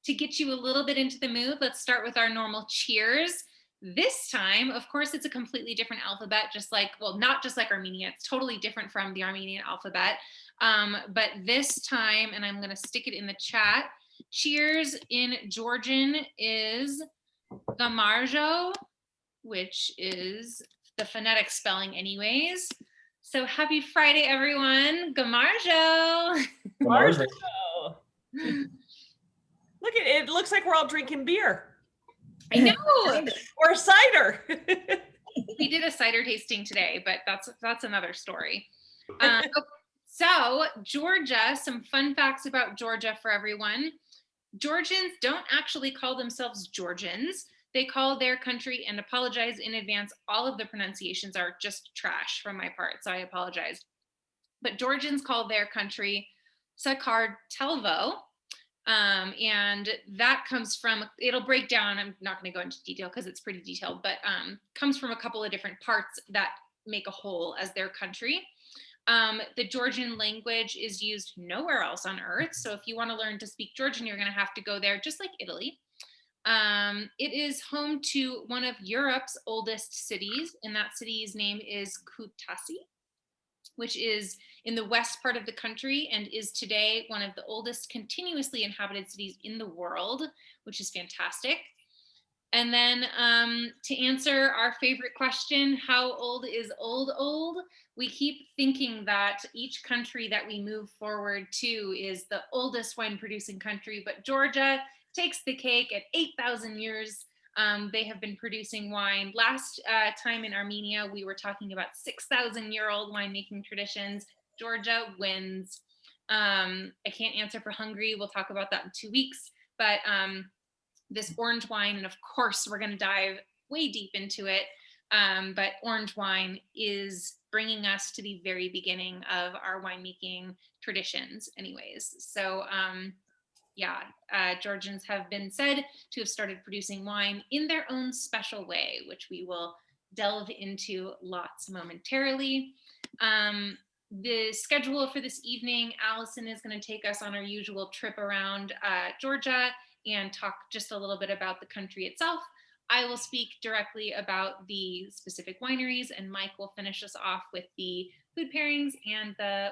to get you a little bit into the mood, let's start with our normal cheers. This time, of course, it's a completely different alphabet, just like, well, not just like Armenia, it's totally different from the Armenian alphabet. But this time, and I'm going to stick it in the chat, cheers in Georgian is gamarjo, which is the phonetic spelling anyways. So happy Friday, everyone. Gamarjo. Gamarjo. Look at it. It looks like we're all drinking beer. I know. Or cider. We did a cider tasting today, but that's another story. So Georgia, some fun facts about Georgia for everyone. Georgians don't actually call themselves Georgians. They call their country, and apologize in advance, all of the pronunciations are just trash from my part, so I apologize. But Georgians call their country Sakartvelvo, and that comes from, it'll break down, I'm not going to go into detail because it's pretty detailed, but comes from a couple of different parts that make a whole as their country. The Georgian language is used nowhere else on earth, so if you want to learn to speak Georgian, you're going to have to go there, just like Italy. It is home to one of Europe's oldest cities, and that city's name is Kutaisi, which is in the west part of the country and is today one of the oldest continuously inhabited cities in the world, which is fantastic. And then to answer our favorite question, how old is old? We keep thinking that each country that we move forward to is the oldest wine producing country, but Georgia takes the cake at 8,000 years. They have been producing wine. Last time in Armenia, we were talking about 6,000-year-old winemaking traditions. Georgia wins. I can't answer for Hungary. We'll talk about that in 2 weeks. But this orange wine, and of course, we're going to dive way deep into it. But orange wine is bringing us to the very beginning of our winemaking traditions anyways. So yeah, Georgians have been said to have started producing wine in their own special way, which we will delve into lots momentarily. The schedule for this evening, Allison is going to take us on our usual trip around Georgia and talk just a little bit about the country itself. I will speak directly about the specific wineries, and Mike will finish us off with the food pairings and the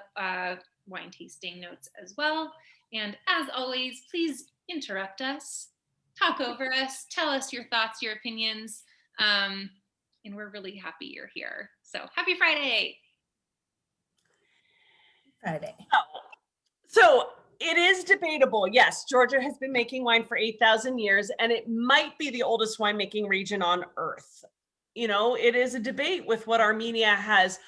wine tasting notes as well. And as always, please interrupt us, talk over us, tell us your thoughts, your opinions, and we're really happy you're here. So happy Friday. So it is debatable. Yes, Georgia has been making wine for 8,000 years, and it might be the oldest winemaking region on earth. You know, it is a debate with what Armenia has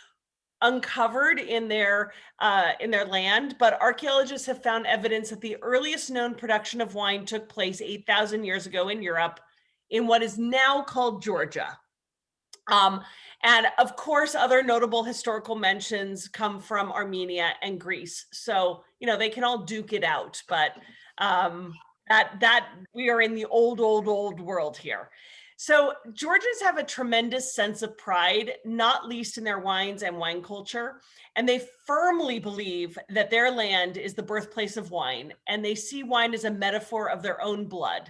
uncovered in their land, but archaeologists have found evidence that the earliest known production of wine took place 8,000 years ago in Europe, in what is now called Georgia. And of course, other notable historical mentions come from Armenia and Greece. So, you know, they can all duke it out, but that we are in the old world here. So Georgians have a tremendous sense of pride, not least in their wines and wine culture. And they firmly believe that their land is the birthplace of wine, and they see wine as a metaphor of their own blood.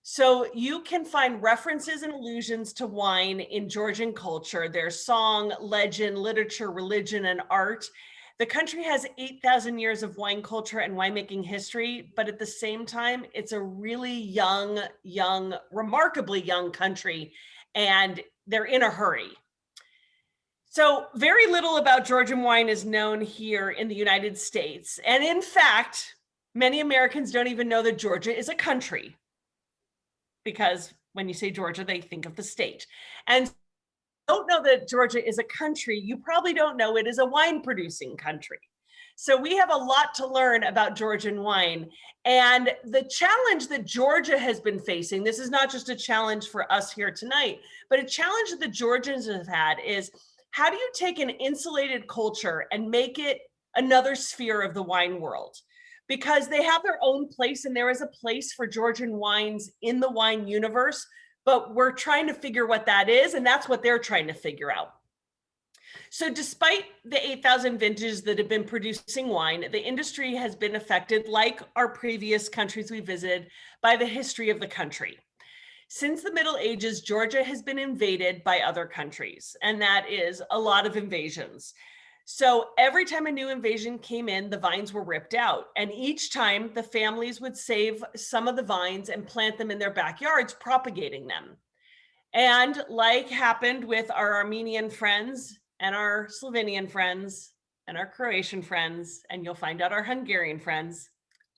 So you can find references and allusions to wine in Georgian culture, their song, legend, literature, religion, and art. The country has 8,000 years of wine culture and winemaking history, but at the same time, it's a really young, remarkably young country, and they're in a hurry. So very little about Georgian wine is known here in the United States. And in fact, many Americans don't even know that Georgia is a country, because when you say Georgia, they think of the state. And don't know that Georgia is a country, you probably don't know it is a wine producing country. So we have a lot to learn about Georgian wine. And the challenge that Georgia has been facing, this is not just a challenge for us here tonight, but a challenge that the Georgians have had is, how do you take an insulated culture and make it another sphere of the wine world? Because they have their own place, and there is a place for Georgian wines in the wine universe, but we're trying to figure what that is, and that's what they're trying to figure out. So despite the 8,000 vintages that have been producing wine, the industry has been affected, like our previous countries we visited, by the history of the country. Since the Middle Ages, Georgia has been invaded by other countries, and that is a lot of invasions. So every time a new invasion came in, the vines were ripped out. And each time the families would save some of the vines and plant them in their backyards, propagating them. And like happened with our Armenian friends and our Slovenian friends and our Croatian friends, and you'll find out our Hungarian friends,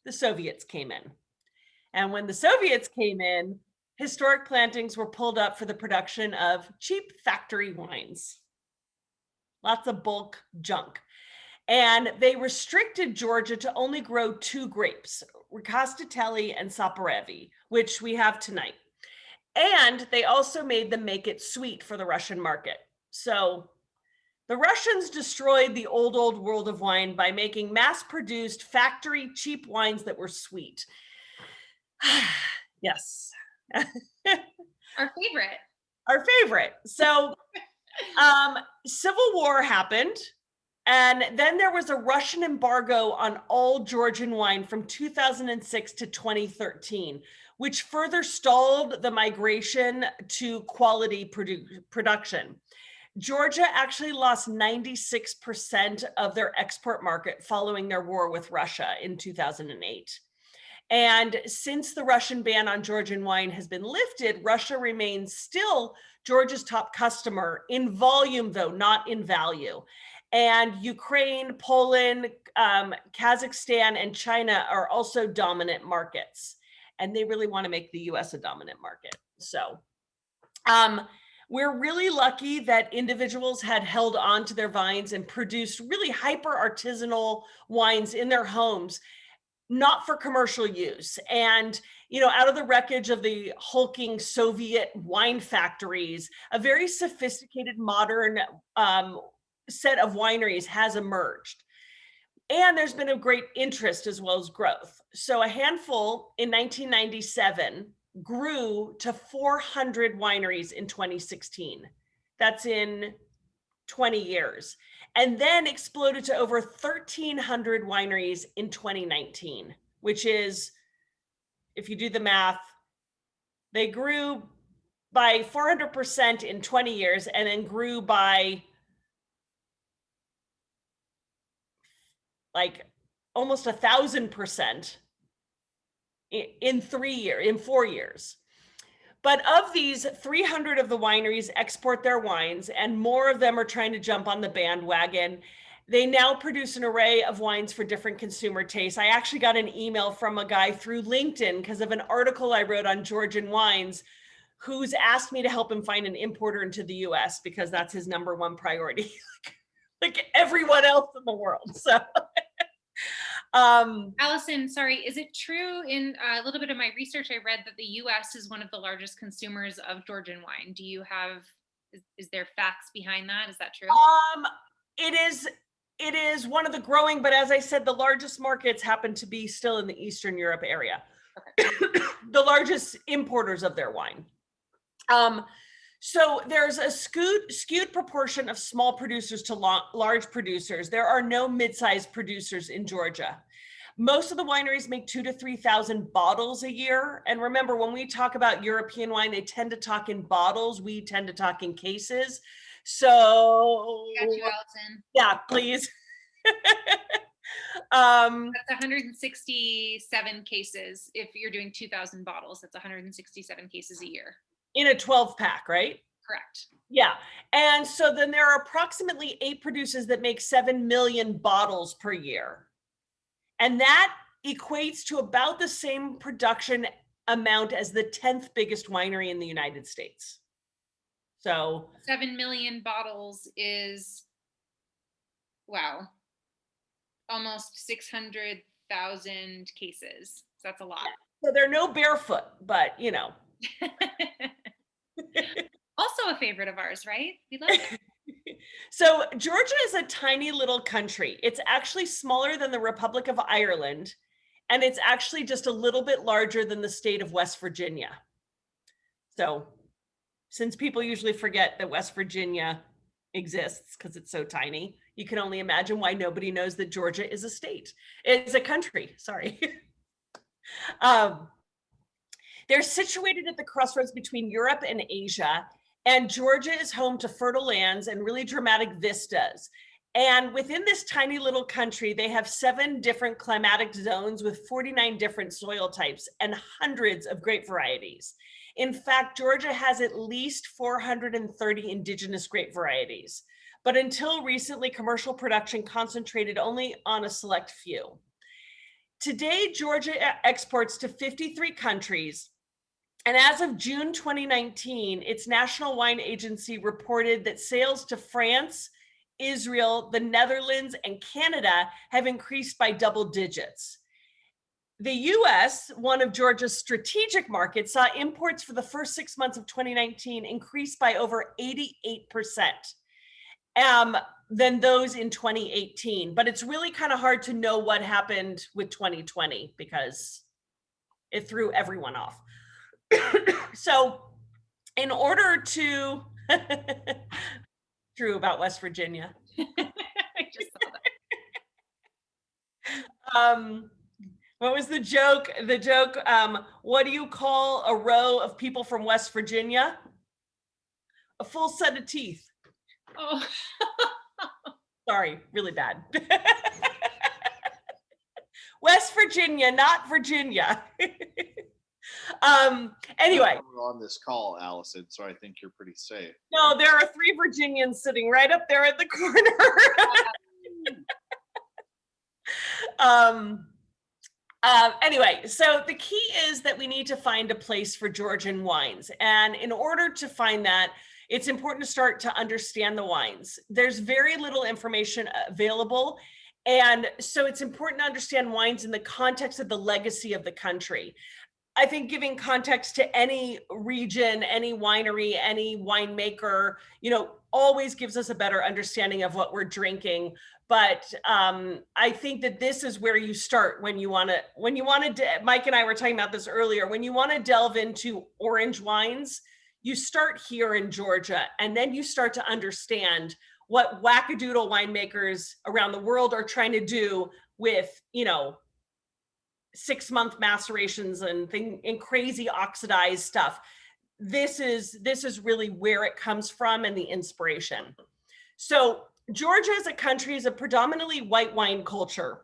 the Soviets came in. And when the Soviets came in, historic plantings were pulled up for the production of cheap factory wines. Lots of bulk junk. And they restricted Georgia to only grow 2 grapes, Rkatsiteli and Saparevi, which we have tonight. And they also made them make it sweet for the Russian market. So the Russians destroyed the old world of wine by making mass-produced factory cheap wines that were sweet. Yes. Our favorite. Our favorite. So Civil War happened, and then there was a Russian embargo on all Georgian wine from 2006 to 2013, which further stalled the migration to quality production. Georgia actually lost 96% of their export market following their war with Russia in 2008. And since the Russian ban on Georgian wine has been lifted, Russia remains still Georgia's top customer in volume, though not in value. And Ukraine, Poland, Kazakhstan, and China are also dominant markets. And they really want to make the US a dominant market. So we're really lucky that individuals had held on to their vines and produced really hyper artisanal wines in their homes, not for commercial use. And, you know, out of the wreckage of the hulking Soviet wine factories, a very sophisticated modern set of wineries has emerged. And there's been a great interest as well as growth. So a handful in 1997 grew to 400 wineries in 2016. That's in 20 years. And then exploded to over 1,300 wineries in 2019, which is, if you do the math, they grew by 400% in 20 years and then grew by like almost 1,000% in 4 years. But of these, 300 of the wineries export their wines, and more of them are trying to jump on the bandwagon. They now produce an array of wines for different consumer tastes. I actually got an email from a guy through LinkedIn because of an article I wrote on Georgian wines, who's asked me to help him find an importer into the US because that's his #1 priority, like everyone else in the world. So Allison, sorry, is it true, in a little bit of my research, I read that the US is one of the largest consumers of Georgian wine. Do you have, is there facts behind that? Is that true? It is one of the growing, but as I said, the largest markets happen to be still in the Eastern Europe area. Okay. The largest importers of their wine. So there's a skewed proportion of small producers to large producers. There are no mid-sized producers in Georgia. Most of the wineries make 2,000 to 3,000 bottles a year. And remember, when we talk about European wine, they tend to talk in bottles. We tend to talk in cases. So got you, Allison. Yeah, please. That's 167 cases. If you're doing 2,000 bottles, that's 167 cases a year. In a 12-pack, right? Correct. Yeah. And so then there are approximately 8 producers that make 7 million bottles per year. And that equates to about the same production amount as the 10th biggest winery in the United States. So 7 million bottles is, wow, almost 600,000 cases. So that's a lot. So they're no barefoot, but you know. Also a favorite of ours, right? We love it. So Georgia is a tiny little country. It's actually smaller than the Republic of Ireland, and it's actually just a little bit larger than the state of West Virginia. So since people usually forget that West Virginia exists because it's so tiny. You can only imagine why nobody knows that Georgia is a state. It's a country, sorry. They're situated at the crossroads between Europe and Asia, and Georgia is home to fertile lands and really dramatic vistas. And within this tiny little country, they have 7 different climatic zones with 49 different soil types and hundreds of grape varieties. In fact, Georgia has at least 430 indigenous grape varieties. But until recently, commercial production concentrated only on a select few. Today, Georgia exports to 53 countries. And as of June 2019, its National Wine Agency reported that sales to France, Israel, the Netherlands, and Canada have increased by double digits. The US, one of Georgia's strategic markets, saw imports for the first 6 months of 2019 increase by over 88% than those in 2018. But it's really kind of hard to know what happened with 2020 because it threw everyone off. So in order to, true about West Virginia. I just saw that. What was the joke? The joke, what do you call a row of people from West Virginia? A full set of teeth. Oh. Sorry, really bad. West Virginia, not Virginia. Anyway. We're on this call, Allison, so I think you're pretty safe. No, there are 3 Virginians sitting right up there at the corner. Anyway, so the key is that we need to find a place for Georgian wines. And in order to find that, it's important to start to understand the wines. There's very little information available. And so it's important to understand wines in the context of the legacy of the country. I think giving context to any region, any winery, any winemaker, always gives us a better understanding of what we're drinking. But I think that this is where you start when you want to, Mike and I were talking about this earlier, when you want to delve into orange wines, you start here in Georgia, and then you start to understand what wackadoodle winemakers around the world are trying to do with, 6-month macerations and crazy oxidized stuff. This is really where it comes from and the inspiration. So Georgia as a country is a predominantly white wine culture,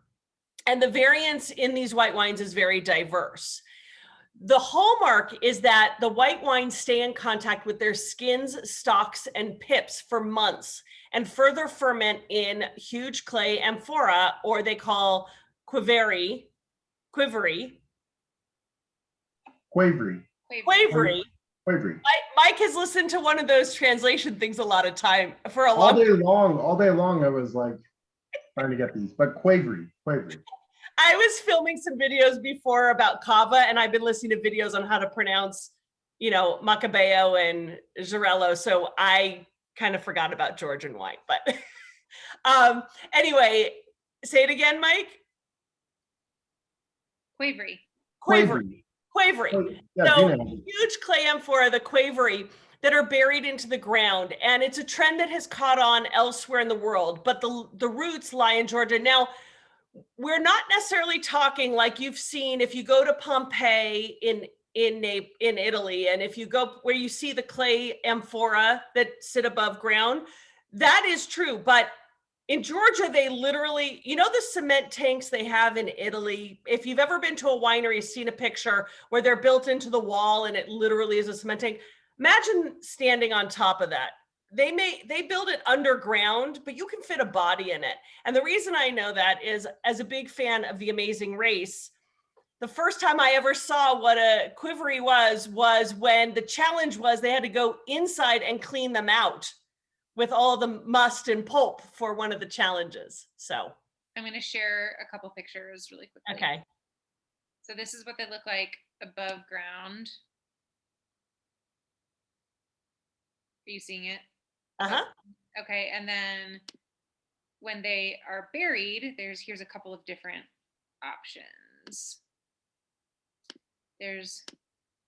and the variance in these white wines is very diverse. The hallmark is that the white wines stay in contact with their skins, stalks, and pips for months and further ferment in huge clay amphora, or they call quivery. Mike has listened to one of those translation things a lot of time for a long time. All day long I was like trying to get these, but quavery. I was filming some videos before about cava, and I've been listening to videos on how to pronounce, Macabeo and Xarello, so I kind of forgot about Georgian wine. But anyway, say it again, Mike. Quavery. Yeah, So huge clay amphora, the quavery, that are buried into the ground. And it's a trend that has caught on elsewhere in the world, but the roots lie in Georgia. Now, we're not necessarily talking like you've seen if you go to Pompeii in Italy, and if you go where you see the clay amphora that sit above ground, that is true. But in Georgia, they literally, the cement tanks they have in Italy. If you've ever been to a winery, seen a picture where they're built into the wall and it literally is a cement tank. Imagine standing on top of that. They build it underground, but you can fit a body in it. And the reason I know that is, as a big fan of The Amazing Race, the first time I ever saw what a quivery was when the challenge was they had to go inside and clean them out with all the must and pulp for one of the challenges. So I'm going to share a couple pictures really quickly. Okay. So this is what they look like above ground. Are you seeing it? Uh-huh. Okay, and then when they are buried, here's a couple of different options. There's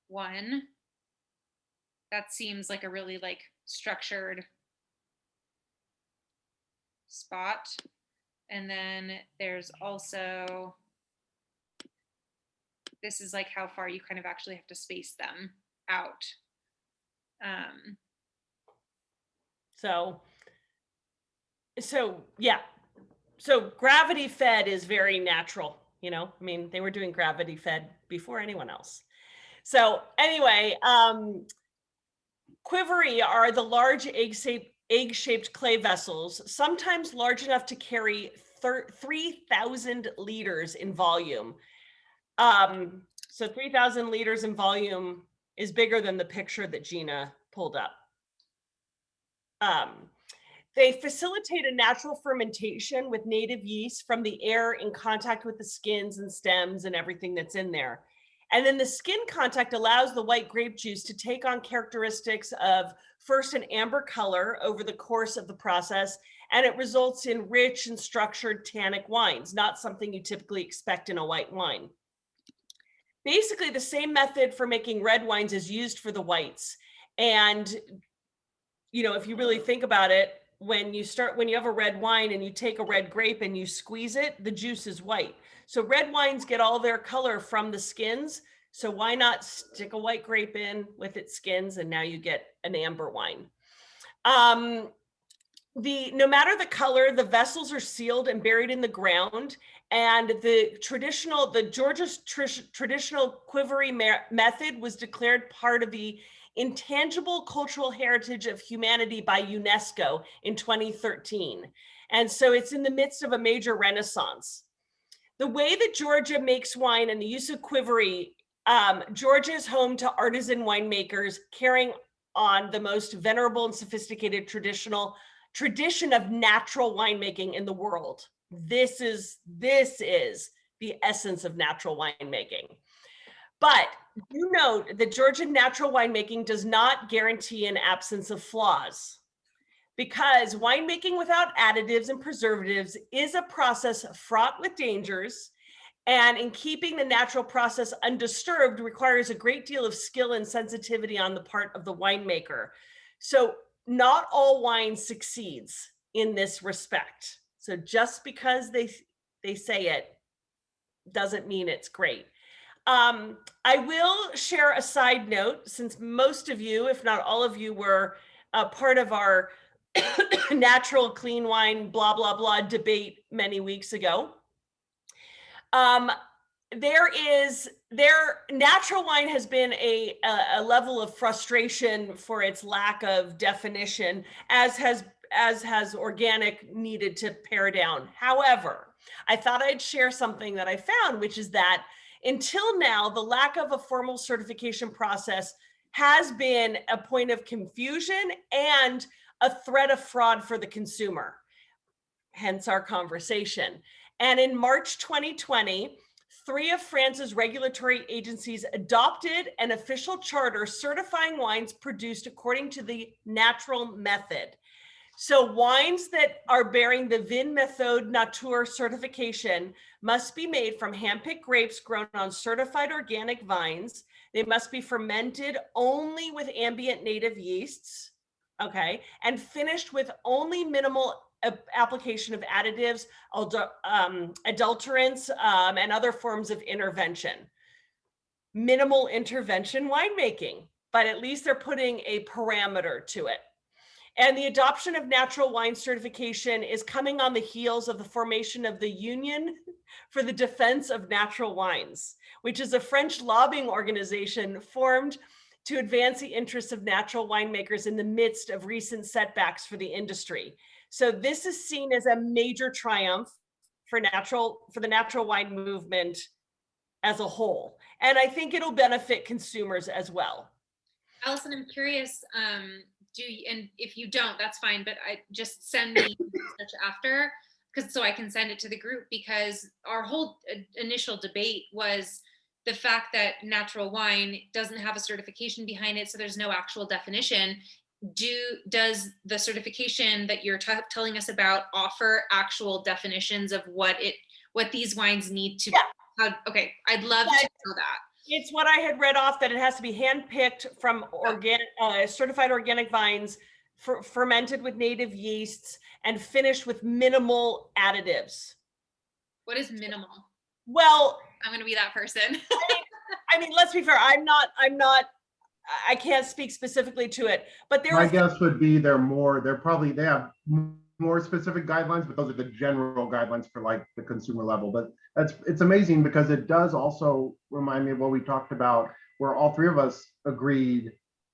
one that seems like a really structured spot. And then there's also, this is like how far you kind of actually have to space them out. So yeah. So gravity fed is very natural, you know, I mean, they were doing gravity fed before anyone else. So anyway, quivery are the large egg-shaped clay vessels, sometimes large enough to carry 3,000 liters in volume. So 3,000 liters in volume is bigger than the picture that Gina pulled up. They facilitate a natural fermentation with native yeast from the air in contact with the skins and stems and everything that's in there. And then the skin contact allows the white grape juice to take on characteristics of first an amber color over the course of the process, and it results in rich and structured tannic wines, not something you typically expect in a white wine. Basically, the same method for making red wines is used for the whites. And, you know, if you really think about it, when you have a red wine and you take a red grape and you squeeze it, the juice is white. So red wines get all their color from the skins. So why not stick a white grape in with its skins, and now you get an amber wine. No matter the color, the vessels are sealed and buried in the ground. And the Georgia's traditional quivery method was declared part of the intangible cultural heritage of humanity by UNESCO in 2013. And so it's in the midst of a major renaissance. The way that Georgia makes wine and the use of quivery, Georgia is home to artisan winemakers carrying on the most venerable and sophisticated tradition of natural winemaking in the world. This is the essence of natural winemaking. But do note that Georgian natural winemaking does not guarantee an absence of flaws, because winemaking without additives and preservatives is a process fraught with dangers, and in keeping the natural process undisturbed requires a great deal of skill and sensitivity on the part of the winemaker. So not all wine succeeds in this respect. So just because they say it doesn't mean it's great. I will share a side note, since most of you, if not all of you, were part of our natural clean wine, blah, blah, blah debate many weeks ago. Natural wine has been a level of frustration for its lack of definition, as has organic needed to pare down. However, I thought I'd share something that I found, which is that until now, the lack of a formal certification process has been a point of confusion and a threat of fraud for the consumer, hence our conversation. And in March 2020, 3 of France's regulatory agencies adopted an official charter certifying wines produced according to the natural method. So wines that are bearing the Vin Méthode Nature certification must be made from handpicked grapes grown on certified organic vines. They must be fermented only with ambient native yeasts, okay, and finished with only minimal application of additives, adulterants, and other forms of intervention. Minimal intervention winemaking, but at least they're putting a parameter to it. And the adoption of natural wine certification is coming on the heels of the formation of the Union for the Defense of Natural Wines, which is a French lobbying organization formed to advance the interests of natural winemakers in the midst of recent setbacks for the industry. So this is seen as a major triumph for the natural wine movement as a whole. And I think it'll benefit consumers as well. Allison, I'm curious, and if you don't, that's fine, but I just send me research after, so I can send it to the group, because our whole initial debate was the fact that natural wine doesn't have a certification behind it, so there's no actual definition. Does the certification that you're telling us about offer actual definitions of what these wines need to? Yeah. Okay, I'd love to know that. It's what I had read off, that it has to be handpicked from certified organic vines, fermented with native yeasts, and finished with minimal additives. What is minimal? Well, I'm going to be that person. I mean, let's be fair. I can't speak specifically to it, but there My was guess would be they have more specific guidelines, but those are the general guidelines for like the consumer level. But it's amazing because it does also remind me of what we talked about, where all three of us agreed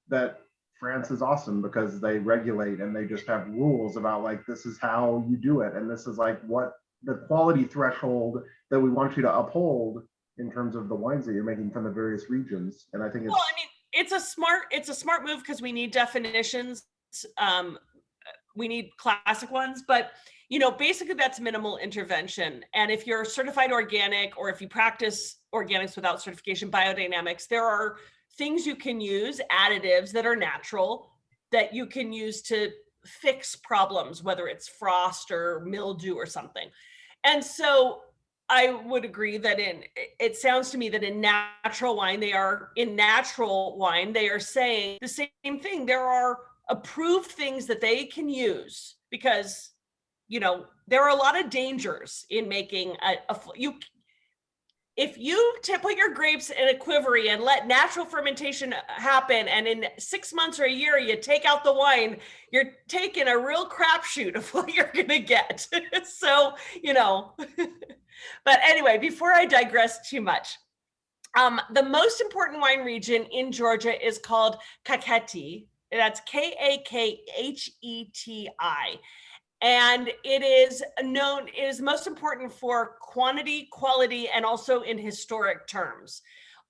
that France is awesome because they regulate and they just have rules about like, this is how you do it. And this is like what the quality threshold that we want you to uphold in terms of the wines that you're making from the various regions. And I think well, I mean, it's a smart move because we need definitions. We need classic ones, but basically that's minimal intervention. And if you're certified organic, or if you practice organics without certification, biodynamics, there are things you can use, additives that are natural, that you can use to fix problems, whether it's frost or mildew or something. And so I would agree that it sounds to me that in natural wine, they are saying the same thing. There are approved things that they can use because, there are a lot of dangers in making if you put your grapes in a quivery and let natural fermentation happen, and in 6 months or a year, you take out the wine, you're taking a real crapshoot of what you're going to get. So, but anyway, before I digress too much, the most important wine region in Georgia is called Kakheti. That's Kakheti. And it is most important for quantity, quality, and also in historic terms.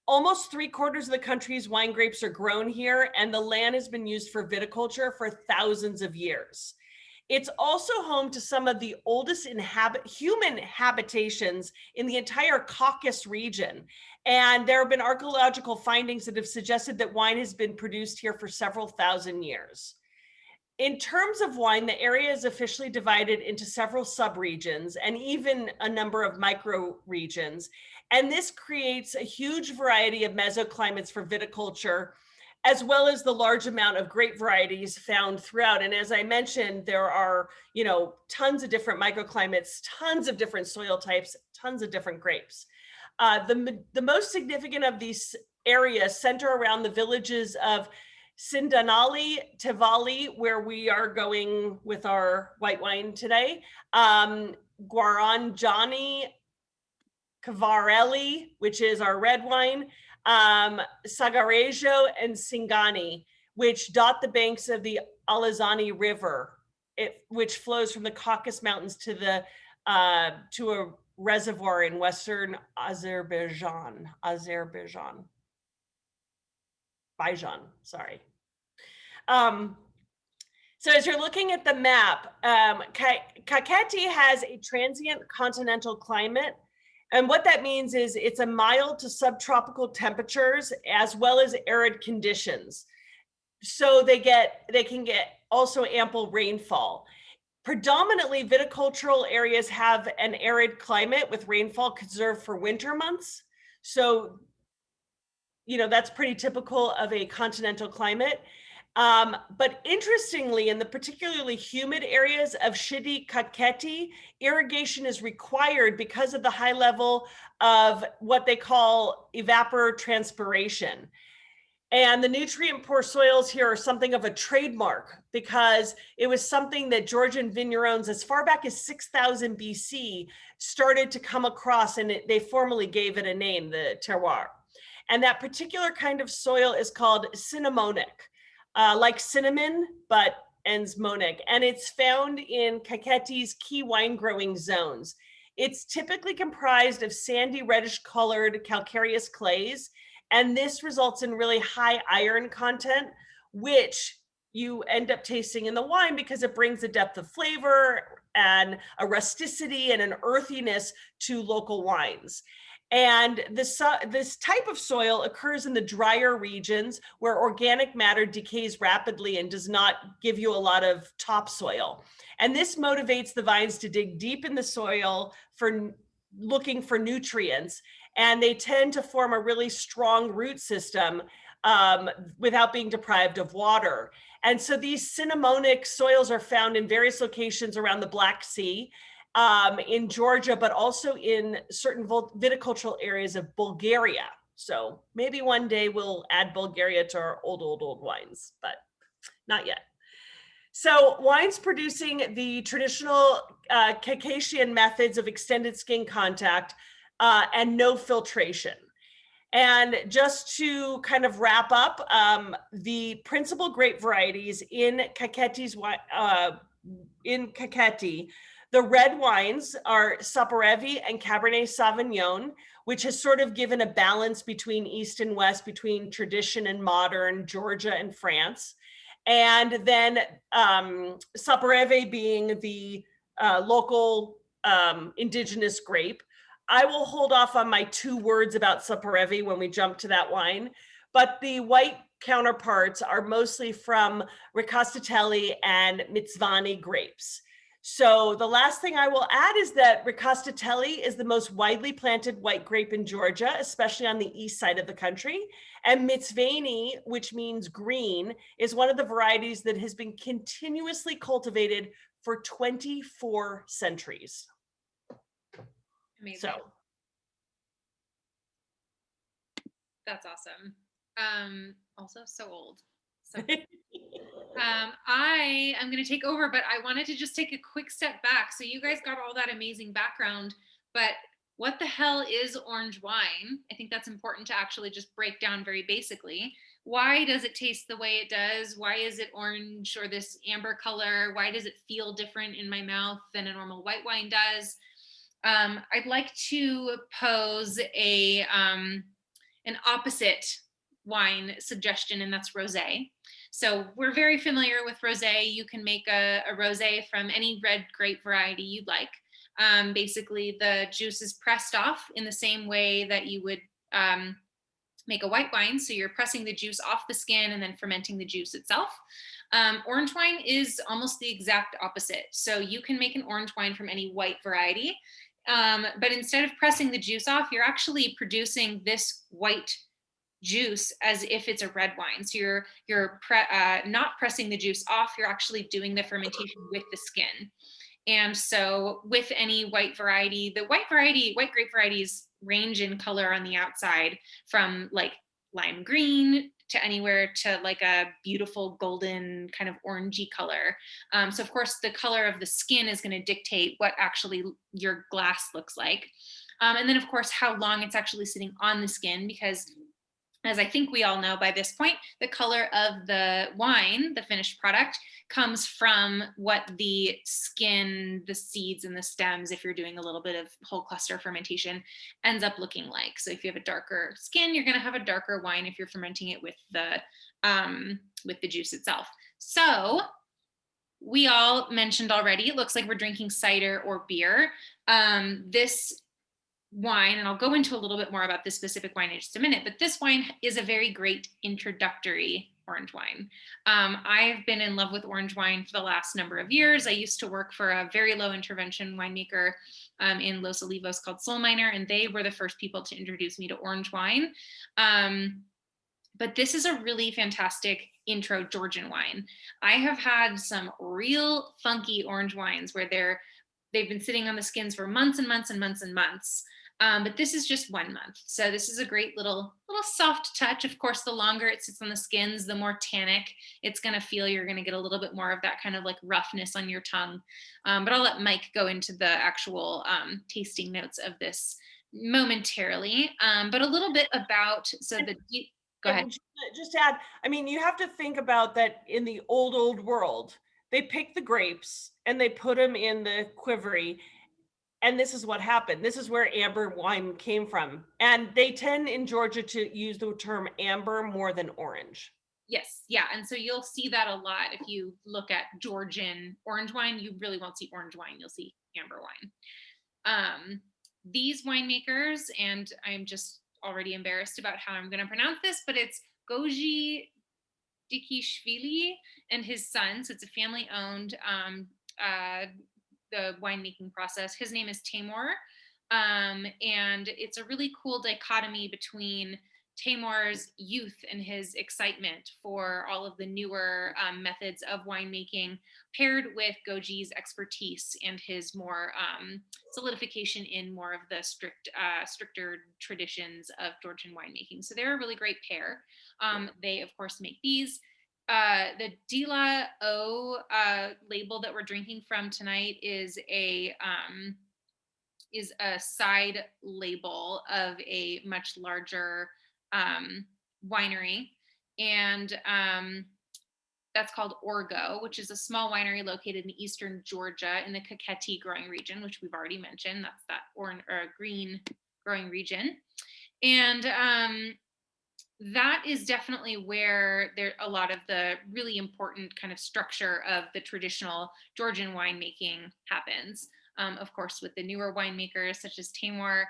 Almost 3/4 of the country's wine grapes are grown here, and the land has been used for viticulture for thousands of years. It's also home to some of the oldest human habitations in the entire Caucasus region. And there have been archaeological findings that have suggested that wine has been produced here for several thousand years. In terms of wine, the area is officially divided into several subregions and even a number of micro-regions. And this creates a huge variety of mesoclimates for viticulture, as well as the large amount of grape varieties found throughout. And as I mentioned, there are, tons of different microclimates, tons of different soil types, tons of different grapes. The most significant of these areas center around the villages of Teliani Valley, where we are going with our white wine today, Guaranjani, Cavarelli, which is our red wine, Sagarejo, and Singani, which dot the banks of the Alazani River, which flows from the Caucasus Mountains to a reservoir in western Azerbaijan. Sorry. So as you're looking at the map, Kakheti has a transient continental climate. And what that means is it's a mild to subtropical temperatures as well as arid conditions. So they can get also ample rainfall. Predominantly viticultural areas have an arid climate with rainfall conserved for winter months. So, that's pretty typical of a continental climate. But interestingly, in the particularly humid areas of Shidi Kakheti, irrigation is required because of the high level of what they call evapotranspiration. And the nutrient poor soils here are something of a trademark because it was something that Georgian vignerons as far back as 6000 BC started to come across, and they formally gave it a name, the terroir. And that particular kind of soil is called cinnamonic, like cinnamon, but ends monic. And it's found in Kakheti's key wine growing zones. It's typically comprised of sandy reddish colored calcareous clays. And this results in really high iron content, which you end up tasting in the wine because it brings a depth of flavor and a rusticity and an earthiness to local wines. And this type of soil occurs in the drier regions where organic matter decays rapidly and does not give you a lot of topsoil. And this motivates the vines to dig deep in the soil for looking for nutrients. and they tend to form a really strong root system without being deprived of water. And so these cinnamonic soils are found in various locations around the Black Sea, in Georgia, but also in certain viticultural areas of Bulgaria. So maybe one day we'll add Bulgaria to our old wines, but not yet. So wines producing the traditional Caucasian methods of extended skin contact and no filtration. And just to kind of wrap up, the principal grape varieties in Kakheti's the red wines are Saparevi and Cabernet Sauvignon, which has sort of given a balance between East and West, between tradition and modern, Georgia and France. And then Saparevi being the local indigenous grape. I will hold off on my 2 words about Saparevi when we jump to that wine, but the white counterparts are mostly from Rkatsiteli and Mtsvane grapes. So the last thing I will add is that Rkatsiteli is the most widely planted white grape in Georgia, especially on the east side of the country. And Mtsvane, which means green, is one of the varieties that has been continuously cultivated for 24 centuries. Amazing. So that's awesome. Also so old. So I am going to take over, but I wanted to just take a quick step back. So you guys got all that amazing background, but what the hell is orange wine? I think that's important to actually just break down very basically. Why does it taste the way it does? Why is it orange or this amber color? Why does it feel different in my mouth than a normal white wine does? I'd like to pose an opposite wine suggestion, and that's rosé. So we're very familiar with rosé. You can make a rosé from any red grape variety you'd like. Basically, the juice is pressed off in the same way that you would make a white wine. So you're pressing the juice off the skin and then fermenting the juice itself. Orange wine is almost the exact opposite. So you can make an orange wine from any white variety, but instead of pressing the juice off, you're actually producing this white juice as if it's a red wine. So you're not pressing the juice off, you're actually doing the fermentation with the skin. And so with any white variety, white grape varieties range in color on the outside from like lime green to anywhere to like a beautiful golden kind of orangey color. So of course the color of the skin is going to dictate what actually your glass looks like. And then of course how long it's actually sitting on the skin, because as I think we all know by this point, the color of the wine, the finished product, comes from what the skin, the seeds and the stems, if you're doing a little bit of whole cluster fermentation, ends up looking like. So if you have a darker skin, you're going to have a darker wine if you're fermenting it with the juice itself. So we all mentioned already, it looks like we're drinking cider or beer. This wine, and I'll go into a little bit more about this specific wine in just a minute, but this wine is a very great introductory orange wine. I've been in love with orange wine for the last number of years. I used to work for a very low intervention winemaker in Los Olivos called Soul Miner, and they were the first people to introduce me to orange wine. But this is a really fantastic intro Georgian wine. I have had some real funky orange wines where they've been sitting on the skins for months and months and months and months. But this is just 1 month. So this is a great little soft touch. Of course, the longer it sits on the skins, the more tannic it's going to feel. You're going to get a little bit more of that kind of like roughness on your tongue. But I'll let Mike go into the actual tasting notes of this momentarily. But a little bit about, go ahead. Just add, I mean, you have to think about that in the old world, they pick the grapes and they put them in the quivery. And this is what happened. This is where amber wine came from. And they tend in Georgia to use the term amber more than orange. Yes, yeah. And so you'll see that a lot. If you look at Georgian orange wine, you really won't see orange wine. You'll see amber wine. These winemakers, and I'm just already embarrassed about how I'm going to pronounce this, but it's Georgian and his son. So it's a family owned the winemaking process. His name is Timur. And it's a really cool dichotomy between Taimur's youth and his excitement for all of the newer methods of winemaking, paired with Goji's expertise and his more solidification in more of the stricter traditions of Georgian winemaking. So they're a really great pair. They, of course, make these. The Dila-O label that we're drinking from tonight is a side label of a much larger winery, and that's called Orgo, which is a small winery located in eastern Georgia in the Kakheti growing region, which we've already mentioned. That's that green growing region. And that is definitely where there a lot of the really important kind of structure of the traditional Georgian winemaking happens. Of course, with the newer winemakers such as Taimur,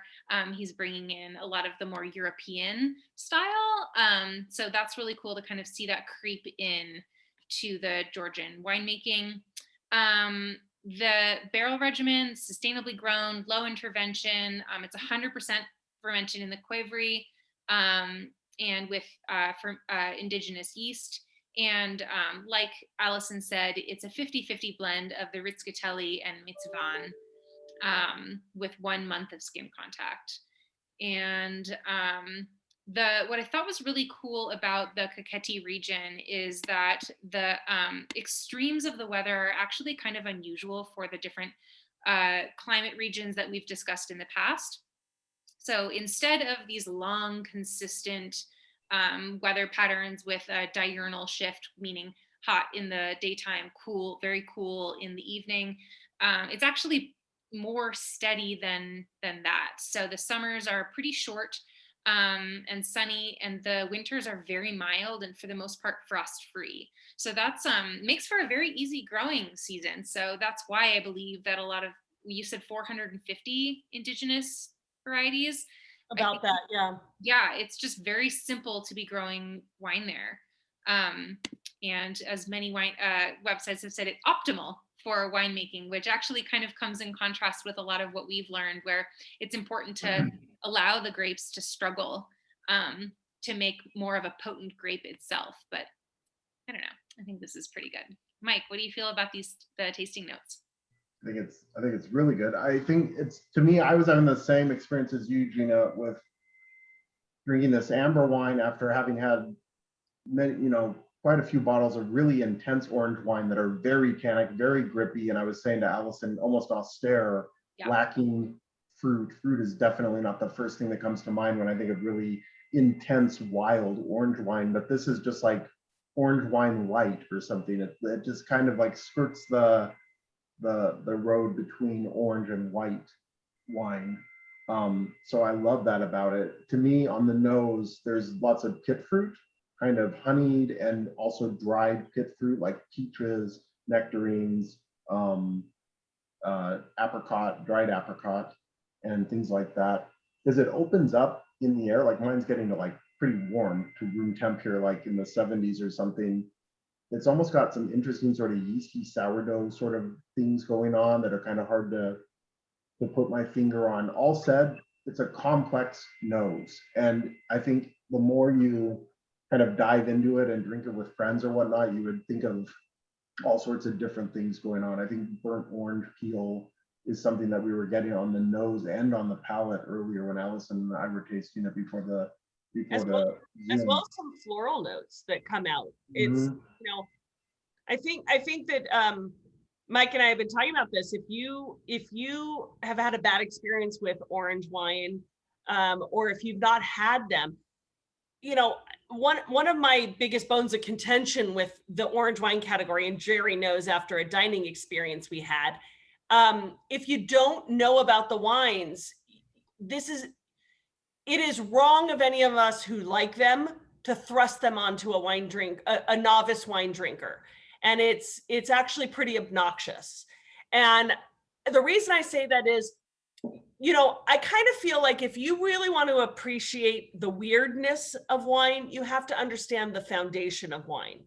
he's bringing in a lot of the more European style. So that's really cool to kind of see that creep in to the Georgian winemaking. The barrel regimen, sustainably grown, low intervention. It's 100% fermented in the Qvevri and with indigenous yeast. And like Allison said, it's a 50-50 blend of the Rkatsiteli-Mtsvane with 1 month of skin contact. And what I thought was really cool about the Kakheti region is that the extremes of the weather are actually kind of unusual for the different climate regions that we've discussed in the past. So instead of these long, consistent weather patterns with a diurnal shift, meaning hot in the daytime, cool, very cool in the evening, it's actually more steady than that. So the summers are pretty short and sunny, and the winters are very mild and for the most part frost free. So that's makes for a very easy growing season. So that's why I believe that a lot of, you said 450 indigenous varieties. About that, yeah. Yeah, it's just very simple to be growing wine there. And as many wine websites have said, it's optimal for winemaking, which actually kind of comes in contrast with a lot of what we've learned, where it's important to allow the grapes to struggle to make more of a potent grape itself. But I don't know, I think this is pretty good. Mike, what do you feel about the tasting notes? I think it's really good. I think it's, to me, I was having the same experience as you, Gina, with drinking this amber wine after having had many, quite a few bottles of really intense orange wine that are very tannic, very grippy. And I was saying to Allison, almost austere, yeah, lacking fruit. Fruit is definitely not the first thing that comes to mind when I think of really intense, wild orange wine. But this is just like orange wine light or something. It just kind of like skirts the road between orange and white wine. So I love that about it. To me, on the nose, there's lots of pit fruit, kind of honeyed and also dried pit fruit like peaches, nectarines, apricot, dried apricot, and things like that. As it opens up in the air, like mine's getting to like pretty warm to room temp here, like in the 70s or something. It's almost got some interesting sort of yeasty sourdough sort of things going on that are kind of hard to put my finger on. All said, it's a complex nose. And I think the more you kind of dive into it and drink it with friends or whatnot, you would think of all sorts of different things going on. I think burnt orange peel is something that we were getting on the nose and on the palate earlier when Allison and I were tasting it before the as well as some floral notes that come out. It's I think that Mike and I have been talking about this. If you have had a bad experience with orange wine, or if you've not had them, one of my biggest bones of contention with the orange wine category, and Jerry knows after a dining experience we had, if you don't know about the wines, it is wrong of any of us who like them to thrust them onto a novice wine drinker. And it's actually pretty obnoxious. And the reason I say that is, I kind of feel like if you really want to appreciate the weirdness of wine, you have to understand the foundation of wine.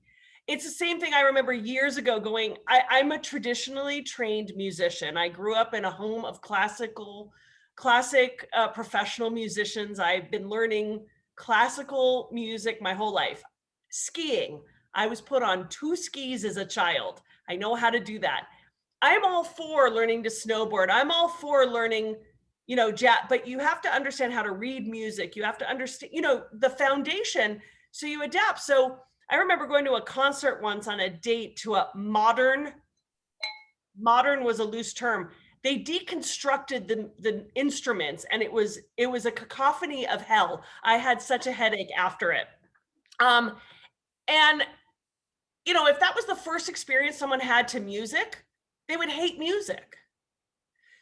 It's the same thing I remember years ago I'm a traditionally trained musician. I grew up in a home of classical classic professional musicians. I've been learning classical music my whole life. Skiing. I was put on 2 skis as a child. I know how to do that. I'm all for learning to snowboard. I'm all for learning, you know, but you have to understand how to read music. You have to understand, you know, the foundation, so you adapt. So I remember going to a concert once on a date to a modern was a loose term. They deconstructed the instruments, and it was a cacophony of hell. I had such a headache after it. And you know, if that was the first experience someone had to music, they would hate music.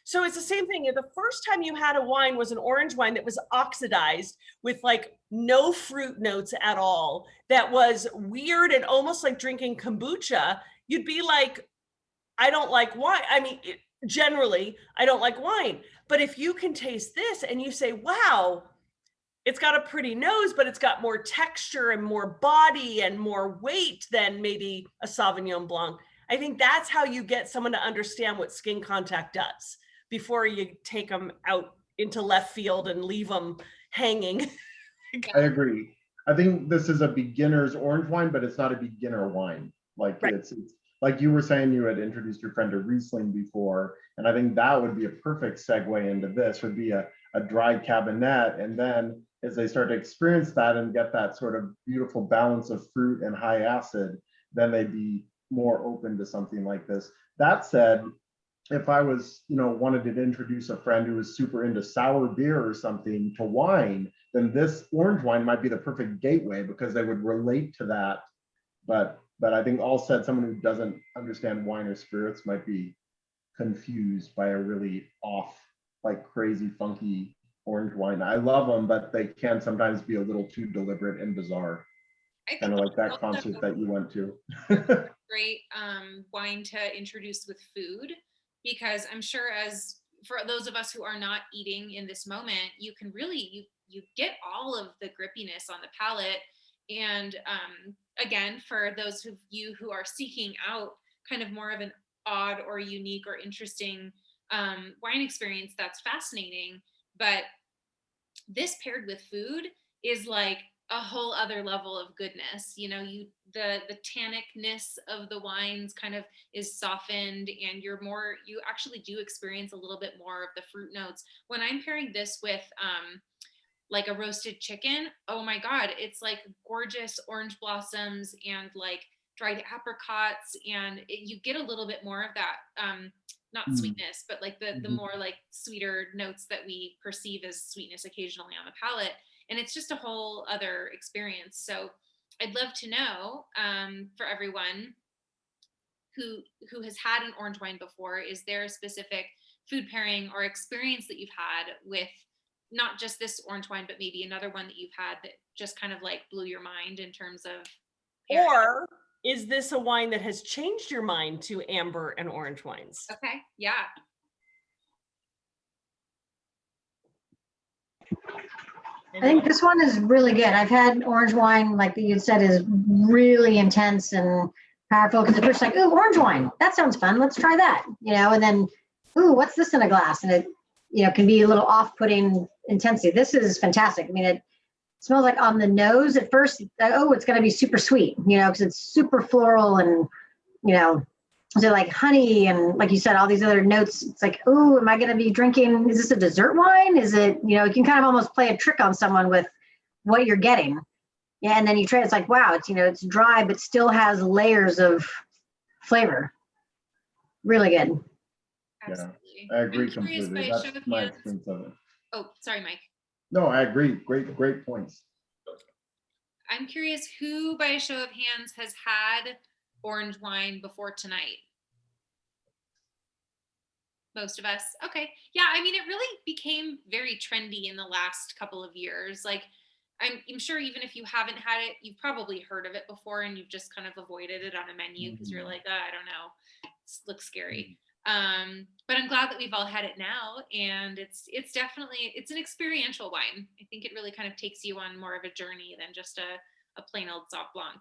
So it's the same thing. The first time you had a wine was an orange wine that was oxidized with like no fruit notes at all, that was weird and almost like drinking kombucha. You'd be like, I don't like wine. I mean, generally, I don't like wine. But if you can taste this and you say, wow, it's got a pretty nose, but it's got more texture and more body and more weight than maybe a Sauvignon Blanc. I think that's how you get someone to understand what skin contact does before you take them out into left field and leave them hanging. I agree. I think this is a beginner's orange wine, but it's not a beginner wine. Like right. it's like you were saying, you had introduced your friend to Riesling before, and I think that would be a perfect segue into this, would be a dry Cabernet. And then as they start to experience that and get that sort of beautiful balance of fruit and high acid, then they'd be more open to something like this. That said, if I was, you know, wanted to introduce a friend who was super into sour beer or something to wine, then this orange wine might be the perfect gateway because they would relate to that. But I think all said, someone who doesn't understand wine or spirits might be confused by a really off, like crazy, funky orange wine. I love them, but they can sometimes be a little too deliberate and bizarre. Kind of like that concert that you went to. Great wine to introduce with food, because I'm sure, as for those of us who are not eating in this moment, you can really, you get all of the grippiness on the palate. And again, for those of you who are seeking out kind of more of an odd or unique or interesting wine experience, that's fascinating. But this paired with food is like a whole other level of goodness. You know, the tannicness of the wines kind of is softened, and you actually do experience a little bit more of the fruit notes. When I'm pairing this with like a roasted chicken, oh my God, it's like gorgeous orange blossoms and like dried apricots, and you get a little bit more of that not sweetness, but like the more like sweeter notes that we perceive as sweetness occasionally on the palate. And it's just a whole other experience. So I'd love to know for everyone who has had an orange wine before, is there a specific food pairing or experience that you've had with not just this orange wine, but maybe another one that you've had that just kind of like blew your mind in terms of pairing? Or is this a wine that has changed your mind to amber and orange wines? Okay, yeah. I think this one is really good. I've had orange wine, like you said, is really intense and powerful, because at first like, ooh, orange wine, that sounds fun. Let's try that, you know, and then, ooh, what's this in a glass? And it, you know, can be a little off-putting intensity. This is fantastic. I mean, it smells like on the nose at first, oh, it's going to be super sweet, you know, because it's super floral and, you know, so like honey and like you said, all these other notes. It's like, oh, am I going to be drinking? Is this a dessert wine? Is it, you know, you can kind of almost play a trick on someone with what you're getting. Yeah. And then you try, it's like, wow, it's, you know, it's dry, but still has layers of flavor. Really good. Absolutely. Yeah, I agree I'm curious, completely. by a show That's of my hands- experience of it. Oh, sorry, Mike. No, I agree. Great points. I'm curious who, by a show of hands, has had orange wine before tonight? Most of us. Okay. Yeah, I mean, it really became very trendy in the last couple of years. Like, I'm sure even if you haven't had it, you've probably heard of it before and you've just kind of avoided it on a menu because you're like, I don't know, it looks scary. But I'm glad that we've all had it now, and it's definitely, it's an experiential wine. I think it really kind of takes you on more of a journey than just a plain old soft blanc.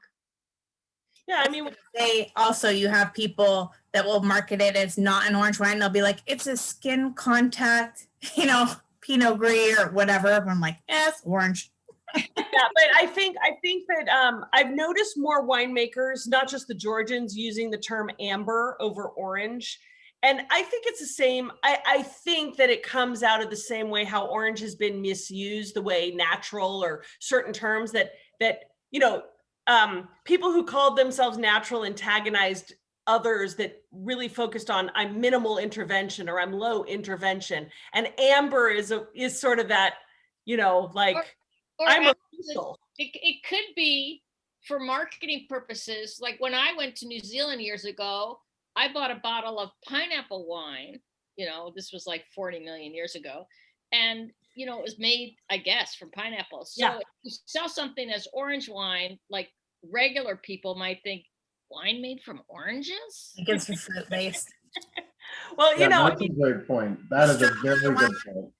Yeah, I mean, They also, you have people that will market it as not an orange wine. They'll be like, it's a skin contact, Pinot Gris or whatever. I'm like, it's orange. yeah, but I think that I've noticed more winemakers, not just the Georgians, using the term amber over orange. And I think it's the same. I think that it comes out of the same way how orange has been misused, the way natural or certain terms that people who called themselves natural antagonized others that really focused on I'm minimal intervention or I'm low intervention. And amber is sort of that, like Or I'm a Allison, it could be for marketing purposes. Like when I went to New Zealand years ago, I bought a bottle of pineapple wine. This was like 40 million years ago. And, it was made, I guess, from pineapples. So if you sell something as orange wine, like regular people might think, wine made from oranges? It gives you fruit based. Well, that's a great point. That is a very good point.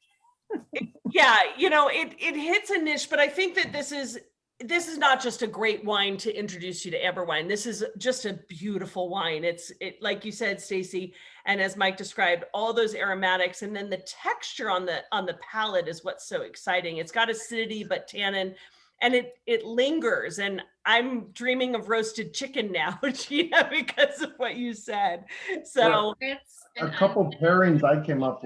Yeah, it hits a niche, but I think that this is not just a great wine to introduce you to amber wine. This is just a beautiful wine. It like you said, Stacy, and as Mike described, all those aromatics, and then the texture on the palate is what's so exciting. It's got acidity but tannin, and it lingers. And I'm dreaming of roasted chicken now, Gina, because of what you said. So a couple pairings I came up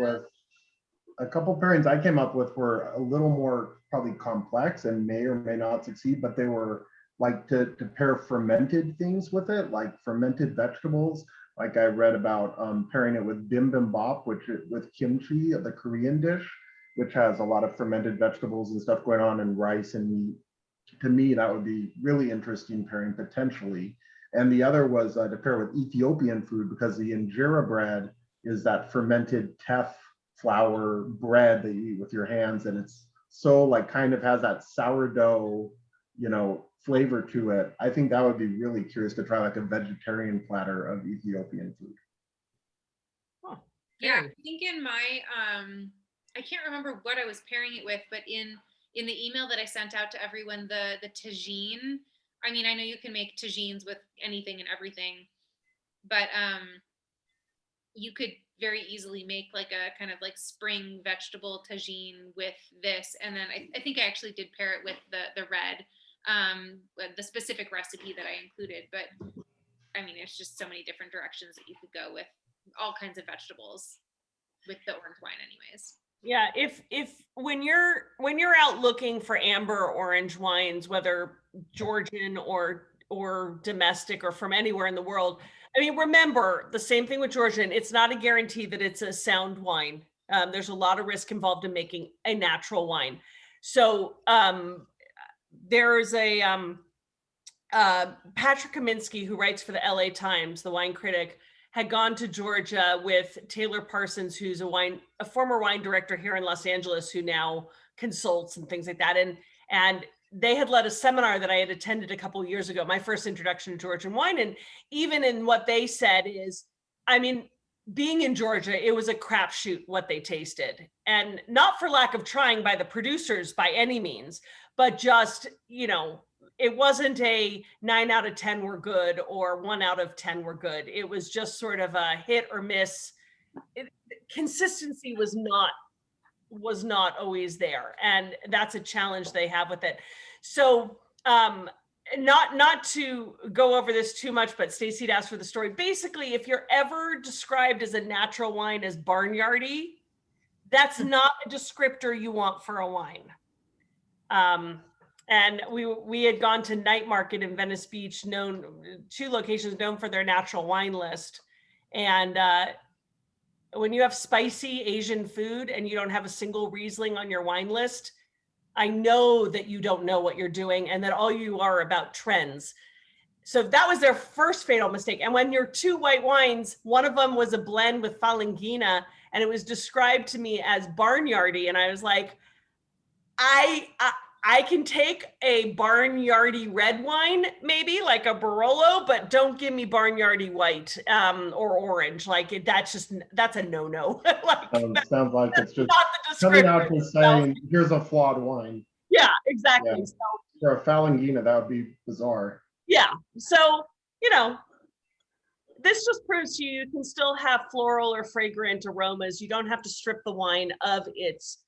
with were a little more probably complex and may or may not succeed, but they were like to pair fermented things with it, like fermented vegetables. Like I read about pairing it with bibimbap, with kimchi, the Korean dish, which has a lot of fermented vegetables and stuff going on, and rice and meat. To me, that would be really interesting pairing potentially. And the other was to pair with Ethiopian food, because the injera bread is that fermented teff flour bread that you eat with your hands, and it's so like kind of has that sourdough flavor to it. I think that would be really curious to try, like a vegetarian platter of Ethiopian food. Yeah, I think in my I can't remember what I was pairing it with, but in the email that I sent out to everyone, the tagine, I mean, I know you can make tagines with anything and everything, but you could very easily make like a kind of like spring vegetable tagine with this. And then I think I actually did pair it with the red, the specific recipe that I included. But I mean, it's just so many different directions that you could go with all kinds of vegetables with the orange wine anyways. Yeah, if when you're out looking for amber or orange wines, whether Georgian or domestic or from anywhere in the world, I mean, remember the same thing with Georgian. It's not a guarantee that it's a sound wine. There's a lot of risk involved in making a natural wine. So there's a Patrick Kaminsky, who writes for the LA Times, the wine critic, had gone to Georgia with Taylor Parsons, who's a former wine director here in Los Angeles, who now consults and things like that. And they had led a seminar that I had attended a couple of years ago, my first introduction to Georgian wine. And even in what they said is, I mean, being in Georgia, it was a crapshoot what they tasted. And not for lack of trying by the producers by any means, but just, it wasn't a 9 out of 10 were good or 1 out of 10 were good. It was just sort of a hit or miss. Consistency was not always there. And that's a challenge they have with it. So not to go over this too much, but Stacey had asked for the story. Basically, if you're ever described as a natural wine as barnyardy, that's not a descriptor you want for a wine. And we had gone to Night Market in Venice Beach, 2 locations known for their natural wine list. And when you have spicy Asian food and you don't have a single Riesling on your wine list, I know that you don't know what you're doing and that all you are about trends. So that was their first fatal mistake. And when your 2 white wines, one of them was a blend with Falangina, and it was described to me as barnyardy. And I was like, I can take a barnyardy red wine, maybe like a Barolo, but don't give me barnyardy white or orange. Like that's a no-no. Sounds like it's just not the coming out descriptor. and saying, here's a flawed wine. Yeah, exactly. Yeah. So For a Falangina, that would be bizarre. yeah. So you know, this just proves to you can still have floral or fragrant aromas. You don't have to strip the wine of its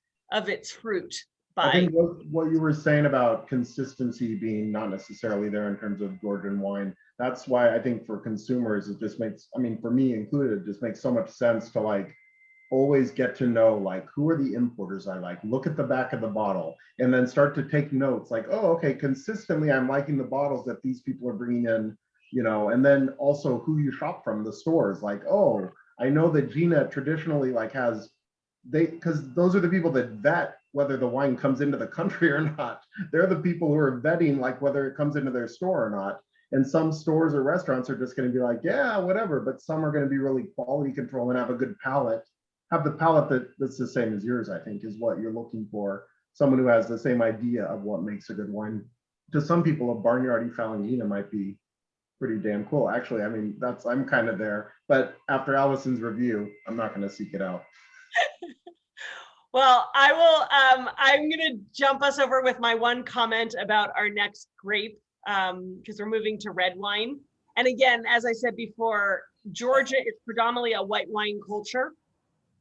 fruit. I think what you were saying about consistency being not necessarily there in terms of Georgian wine, that's why I think for consumers, it just makes, I mean, for me included, it just makes so much sense to like always get to know like who are the importers I like, look at the back of the bottle, and then start to take notes like, oh, okay, consistently I'm liking the bottles that these people are bringing in, you know, and then also who you shop from, the stores, like, oh, I know that Gina traditionally like has, because those are the people that vet whether the wine comes into the country or not. They're the people who are vetting like whether it comes into their store or not. And some stores or restaurants are just going to be like, yeah, whatever. But some are going to be really quality control and have a good palate. Have the palate that's the same as yours, I think, is what you're looking for. Someone who has the same idea of what makes a good wine. To some people, a Barnyardy Falangina might be pretty damn cool. Actually, I mean, I'm kind of there. But after Allison's review, I'm not going to seek it out. Well, I will, I'm going to jump us over with my one comment about our next grape, because we're moving to red wine. And again, as I said before, Georgia is predominantly a white wine culture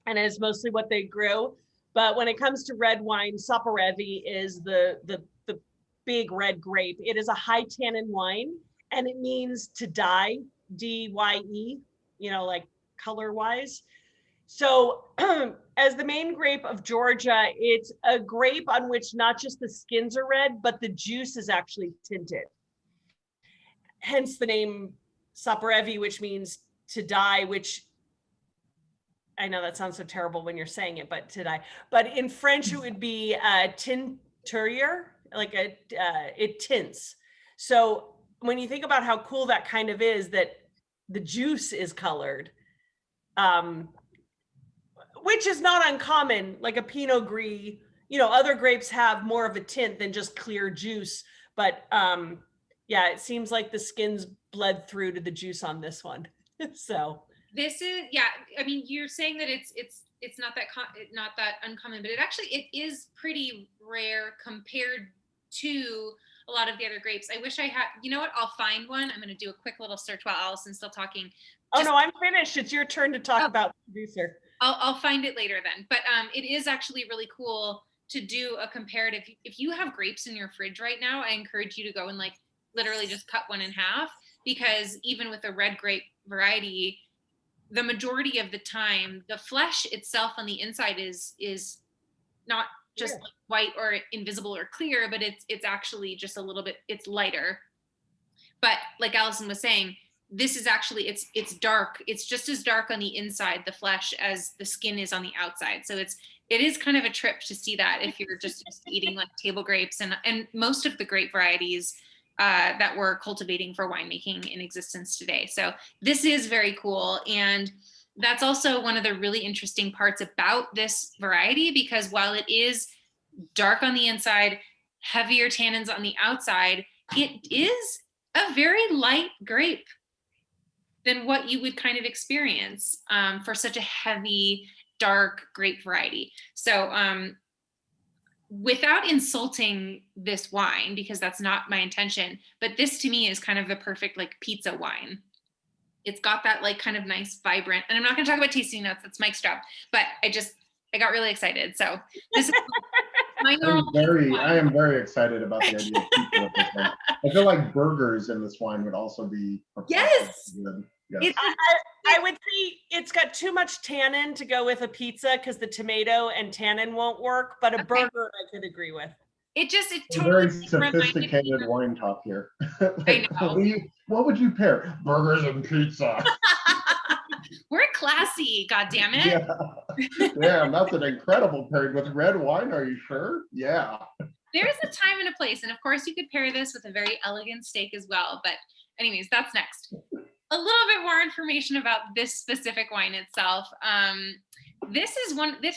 and is mostly what they grew. But when it comes to red wine, Saparevi is the big red grape. It is a high tannin wine, and it means to dye, D-Y-E, you know, like color wise. So as the main grape of Georgia, it's a grape on which not just the skins are red, but the juice is actually tinted. Hence the name Saparevi, which means to dye, which I know that sounds so terrible when you're saying it, but to dye. But in French, it would be tinturier, like it tints. So when you think about how cool that kind of is, that the juice is colored, which is not uncommon, like a Pinot Gris, you know, other grapes have more of a tint than just clear juice. But yeah, it seems like the skins bled through to the juice on this one. So this is, yeah, I mean, you're saying that it's not that uncommon, but it is pretty rare compared to a lot of the other grapes. I wish I had, you know what, I'll find one. I'm going to do a quick little search while Allison's still talking. Oh no, I'm finished. It's your turn to talk about the producer. I'll find it later then. But it is actually really cool to do a comparative. If you have grapes in your fridge right now, I encourage you to go and like literally just cut one in half, because even with a red grape variety, the majority of the time, the flesh itself on the inside is not just like white or invisible or clear, but it's actually just a little bit, it's lighter. But like Allison was saying, this is actually, it's dark. It's just as dark on the inside, the flesh, as the skin is on the outside. So it is kind of a trip to see that if you're just eating like table grapes and most of the grape varieties that we're cultivating for winemaking in existence today. So this is very cool. And that's also one of the really interesting parts about this variety, because while it is dark on the inside, heavier tannins on the outside, it is a very light grape than what you would kind of experience for such a heavy, dark grape variety. So without insulting this wine, because that's not my intention, but this to me is kind of the perfect like pizza wine. It's got that like kind of nice, vibrant, and I'm not gonna talk about tasting notes, that's Mike's job, but I got really excited. So this is my normal. I am very excited about the idea of pizza with this one. I feel like burgers in this wine would also be good. Yes. I would say it's got too much tannin to go with a pizza, because the tomato and tannin won't work, but a burger I could agree with. It very totally sophisticated wine talk here. I know. What would you pair? Burgers and pizza. We're classy, God damn it. Yeah. Damn, that's an incredible pairing with red wine. Are you sure? Yeah. There's a time and a place, and of course you could pair this with a very elegant steak as well. But anyways, that's next. A little bit more information about this specific wine itself. This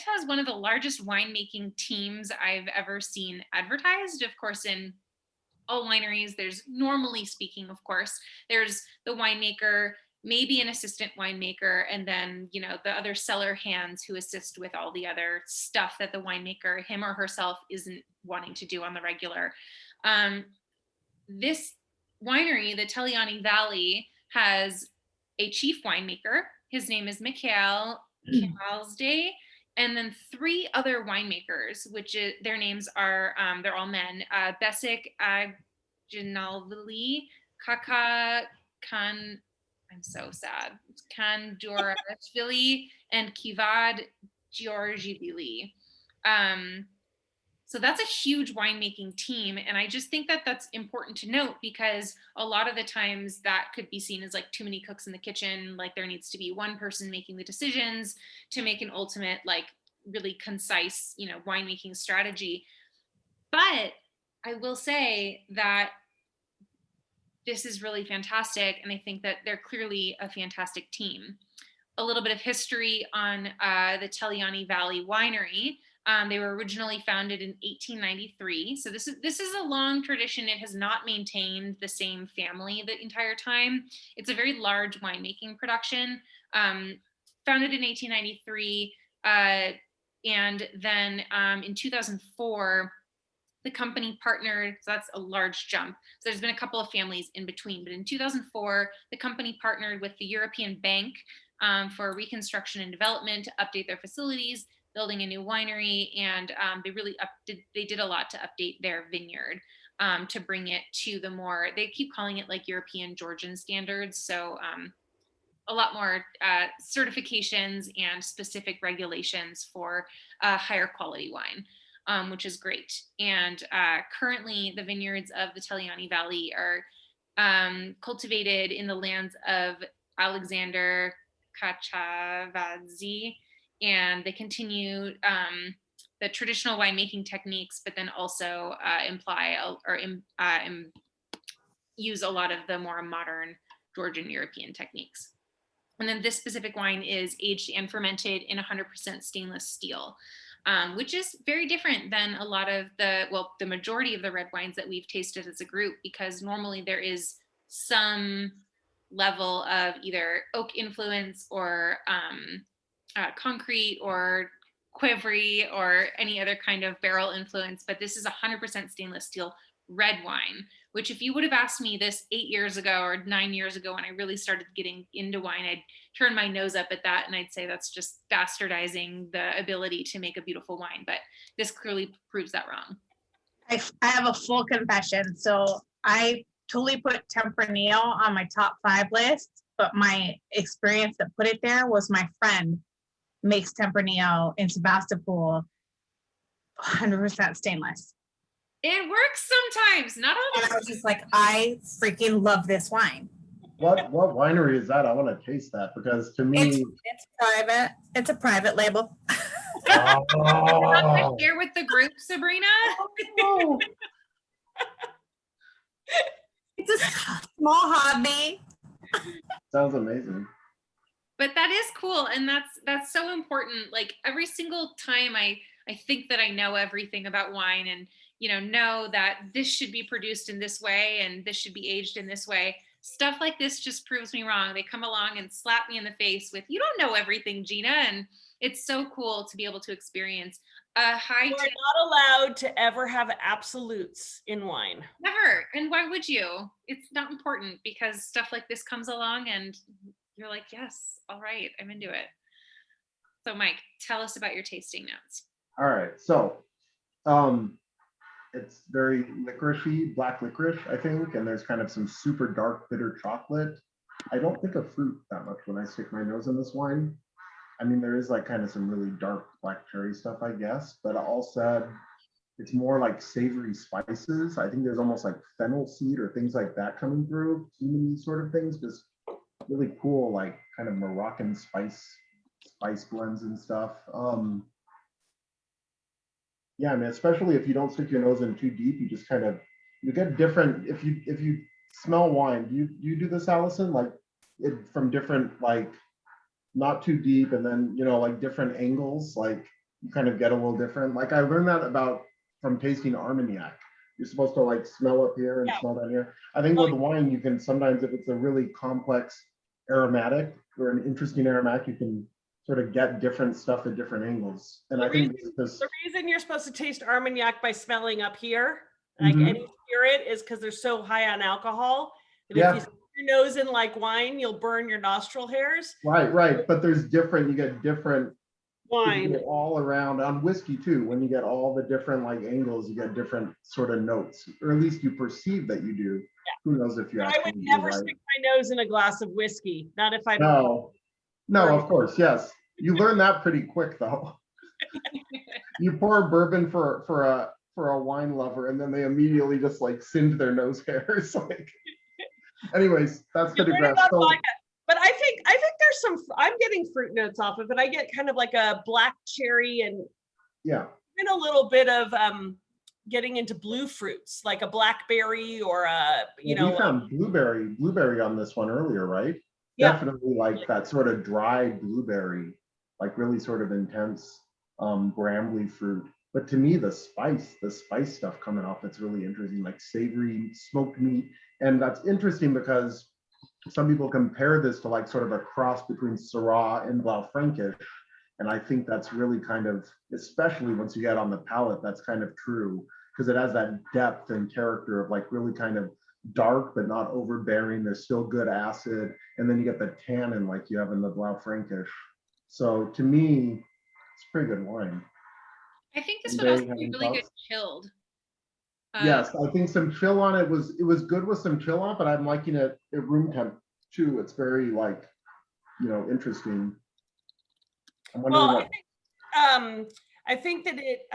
has one of the largest winemaking teams I've ever seen advertised. Of course, in all wineries, there's, normally speaking, of course, there's the winemaker, maybe an assistant winemaker, and then, you know, the other cellar hands who assist with all the other stuff that the winemaker, him or herself, isn't wanting to do on the regular. This winery, the Teliani Valley, has a chief winemaker. His name is Mikhail Kalsday, and then 3 other winemakers, which is, their names are, they're all men, Besik Agynalvili, Kaka Khan, I'm so sad, Kandurashvili, and Kivad Georgievili. So that's a huge winemaking team. And I just think that that's important to note, because a lot of the times that could be seen as like too many cooks in the kitchen. Like there needs to be one person making the decisions to make an ultimate, like really concise, you know, winemaking strategy. But I will say that this is really fantastic. And I think that they're clearly a fantastic team. A little bit of history on the Taliani Valley Winery. They were originally founded in 1893. So this is a long tradition. It has not maintained the same family the entire time. It's a very large winemaking production. Founded in 1893, and then in 2004, the company partnered. So that's a large jump. So there's been a couple of families in between. But in 2004, the company partnered with the European Bank for reconstruction and development to update their facilities, building a new winery, and they did a lot to update their vineyard to bring it to the more, they keep calling it like European Georgian standards. So a lot more certifications and specific regulations for higher quality wine, which is great. And currently the vineyards of the Teliani Valley are cultivated in the lands of Alexander Kachavadze, and they continue the traditional winemaking techniques, but then also use a lot of the more modern Georgian European techniques. And then this specific wine is aged and fermented in 100% stainless steel, which is very different than a lot of the majority of the red wines that we've tasted as a group, because normally there is some level of either oak influence or concrete or quivery or any other kind of barrel influence, but this is 100% stainless steel red wine, which if you would have asked me this 8 years ago or 9 years ago when I really started getting into wine, I'd turn my nose up at that and I'd say that's just bastardizing the ability to make a beautiful wine, but this clearly proves that wrong. I have a full confession. So I totally put Tempranillo on my top 5 list, but my experience that put it there was my friend makes Tempranillo in Sebastopol 100% stainless. It works sometimes, not all the And I was just like, I freaking love this wine. What winery is that? I want to taste that, because to me, It's private. It's a private label. Not to share with the group, Sabrina. Oh. It's a small hobby. Sounds amazing. But that is cool, and that's so important. Like every single time I think that I know everything about wine, and know that this should be produced in this way and this should be aged in this way. Stuff like this just proves me wrong. They come along and slap me in the face with, you don't know everything, Gina. And it's so cool to be able to experience a high. We're not allowed to ever have absolutes in wine. Never. And why would you? It's not important, because stuff like this comes along and you're like, yes, all right, I'm into it. So Mike, tell us about your tasting notes. All right. So it's very licoricey, black licorice, I think, and there's kind of some super dark, bitter chocolate. I don't think of fruit that much when I stick my nose in this wine. I mean, there is like kind of some really dark black cherry stuff, I guess, but all said, it's more like savory spices. I think there's almost like fennel seed or things like that coming through, cinnamon sort of things, just really cool, like kind of Moroccan spice blends and stuff. Yeah, I mean, especially if you don't stick your nose in too deep, you just kind of, you get different, if you smell wine, you do this, Allison, like it from different, like not too deep, and then, like different angles, like you kind of get a little different. Like I learned that from tasting Armagnac. You're supposed to like smell up here and smell down here. I think with wine, you can sometimes, if it's a really complex aromatic or an interesting aromatic, you can sort of get different stuff at different angles. And I think the reason you're supposed to taste Armagnac by smelling up here like Mhm. any spirit, is because they're so high on alcohol. And Yeah. if you stick your nose in like wine, you'll burn your nostril hairs. Right. But there's different, you get different, if you Wine. go all around on whiskey too. When you get all the different like angles, you get different sort of notes, or at least you perceive that you do. Who knows if you I actually would do, never right? stick my nose in a glass of whiskey. Not if I'm No, of course, yes. You learn that pretty quick though. You pour bourbon for a wine lover, and then they immediately just like singe their nose hairs. Like, anyways, that's the You learn digress. about So, vodka. But I think there's some. I'm getting fruit notes off of it. I get kind of like a black cherry and yeah, a little bit of getting into blue fruits, like a blackberry or a we found blueberry on this one earlier, right? Yeah. Definitely like that sort of dry blueberry, like really sort of intense brambly fruit. But to me, the spice stuff coming off, that's really interesting, like savory smoked meat. And that's interesting because some people compare this to like sort of a cross between Syrah and Blaufränkisch. And I think that's really kind of, especially once you get on the palate, that's kind of true, because it has that depth and character of like really kind of dark, but not overbearing. There's still good acid. And then you get the tannin like you have in the Blaufränkisch. So to me, it's pretty good wine. I think this And would also they have be any really good thoughts? chilled. Yes, I think some chill on it was good with some chill on, but I'm liking it at room temp too. It's very like, interesting. I'm wondering Well, what, I think that it